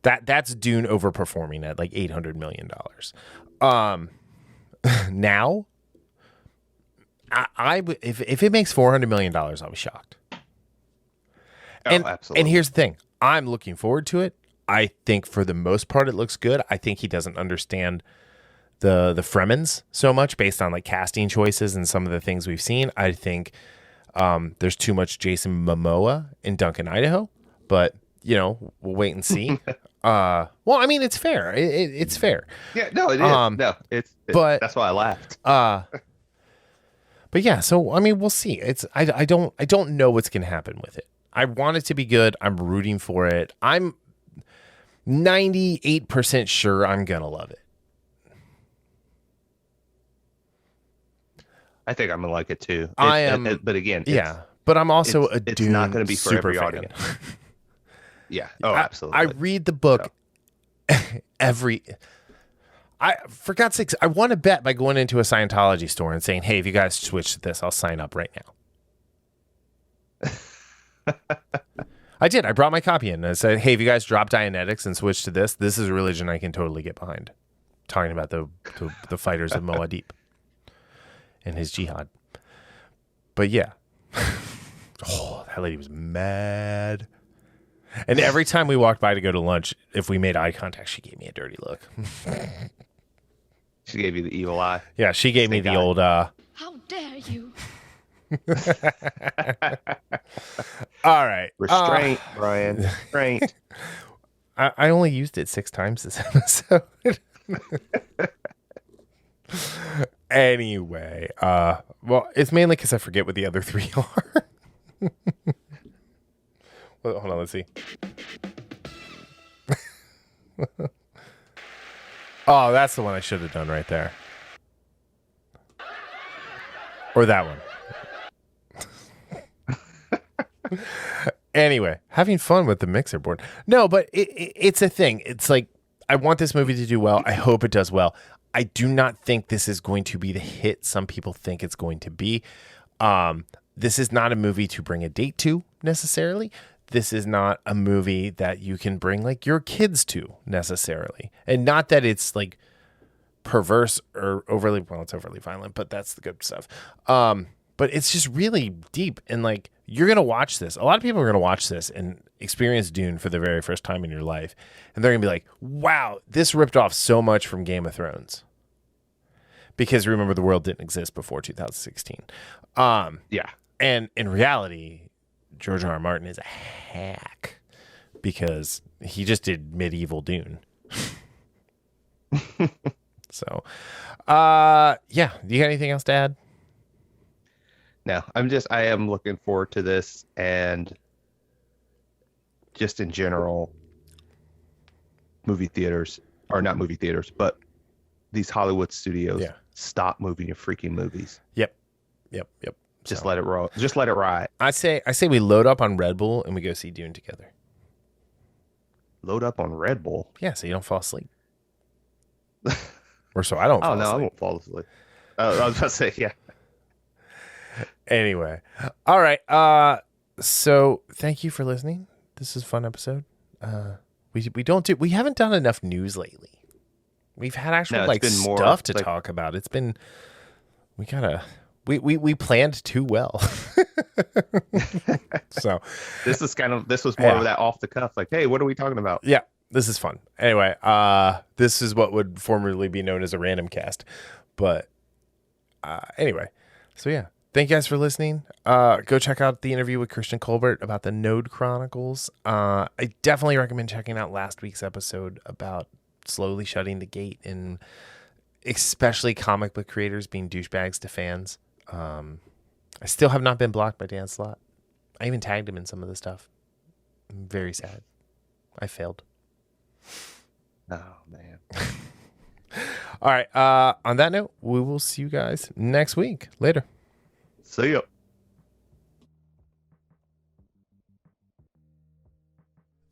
That's Dune overperforming at like $800 million. Now, if it makes $400 million, I'll be shocked. Absolutely. And here's the thing. I'm looking forward to it. I think for the most part, it looks good. I think he doesn't understand the Fremens so much based on like casting choices and some of the things we've seen. I think there's too much Jason Momoa in Duncan, Idaho, but we'll wait and see. Well, I mean, it's fair. It's fair. Yeah, no, it is. No, but that's why I laughed. But yeah, so I mean, we'll see. I don't know what's gonna happen with it. I want it to be good. I'm rooting for it. I'm 98% sure I'm gonna love it. I think I'm gonna like it too. I am, but again, but I'm also it's Dune not going to be for super every fan. audience. Yeah. Oh, absolutely. I read the book for God's sakes, I won a bet by going into a Scientology store and saying, "Hey, if you guys switch to this, I'll sign up right now." I did. I brought my copy in and I said, "Hey, if you guys drop Dianetics and switch to this is a religion I can totally get behind." Talking about the fighters of Muad'Dib and his jihad. But yeah. Oh, that lady was mad. And every time we walked by to go to lunch, if we made eye contact, she gave me a dirty look. She gave you the evil eye. Yeah, she gave me the old How dare you? All right. Restraint, Brian. Restraint. I only used it 6 times this episode. Anyway, well, it's mainly because I forget what the other three are. Well, hold on, let's see. Oh, that's the one I should have done right there. Or that one. Anyway, having fun with the mixer board. No, but it's a thing. It's like, I want this movie to do well. I hope it does well. I do not think this is going to be the hit some people think it's going to be. This is not a movie to bring a date to necessarily. This is not a movie that you can bring like your kids to necessarily. And not that it's like perverse or it's overly violent, but that's the good stuff. But it's just really deep, and like, you're going to watch this. A lot of people are going to watch this and experience Dune for the very first time in your life. And they're going to be like, wow, this ripped off so much from Game of Thrones. Because remember, the world didn't exist before 2016. Yeah. And in reality, George R. R. Martin is a hack because he just did medieval Dune. So, yeah. Do you got anything else to add? No, I am looking forward to this, and just in general, movie theaters, or not movie theaters, but these Hollywood studios, stop moving your freaking movies. Yep. Just let it roll. Just let it ride. I say we load up on Red Bull and we go see Dune together. Load up on Red Bull? Yeah, so you don't fall asleep. Or so I don't fall asleep. I won't fall asleep. I was about to say, yeah. Anyway. All right. So thank you for listening. This is a fun episode. We haven't done enough news lately. We've had actual stuff to talk about. It's been, we planned too well. So this was more of that off the cuff, like, hey, what are we talking about? Yeah, this is fun. Anyway, this is what would formerly be known as a random cast. But anyway, so yeah. Thank you guys for listening. Go check out the interview with Christian Colbert about the Node Chronicles. I definitely recommend checking out last week's episode about slowly shutting the gate, and especially comic book creators being douchebags to fans. I still have not been blocked by Dan Slott. I even tagged him in some of the stuff. I'm very sad. I failed. Oh, man. All right. On that note, we will see you guys next week. Later. See ya.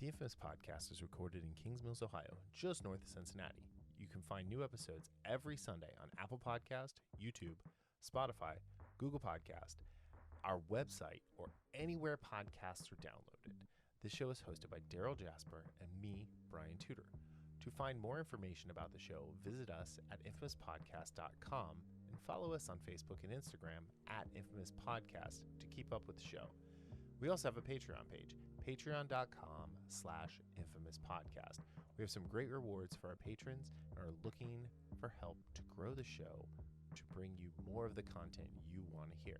The Infamous Podcast is recorded in Kings Mills, Ohio, just north of Cincinnati. You can find new episodes every Sunday on Apple Podcast, YouTube, Spotify, Google Podcast, our website, or anywhere podcasts are downloaded. This show is hosted by Darryl Jasper and me, Brian Tudor. To find more information about the show, visit us at infamouspodcast.com and follow us on Facebook and Instagram at Infamous Podcast to keep up with the show. We also have a Patreon page, patreon.com/infamouspodcast. We have some great rewards for our patrons and are looking for help to grow the show to bring you more of the content you want to hear.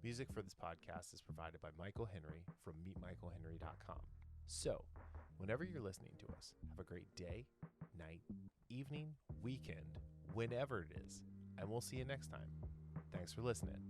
Music for this podcast is provided by Michael Henry from meetmichaelhenry.com. So, whenever you're listening to us, have a great day, night, evening, weekend, whenever it is, and we'll see you next time. Thanks for listening.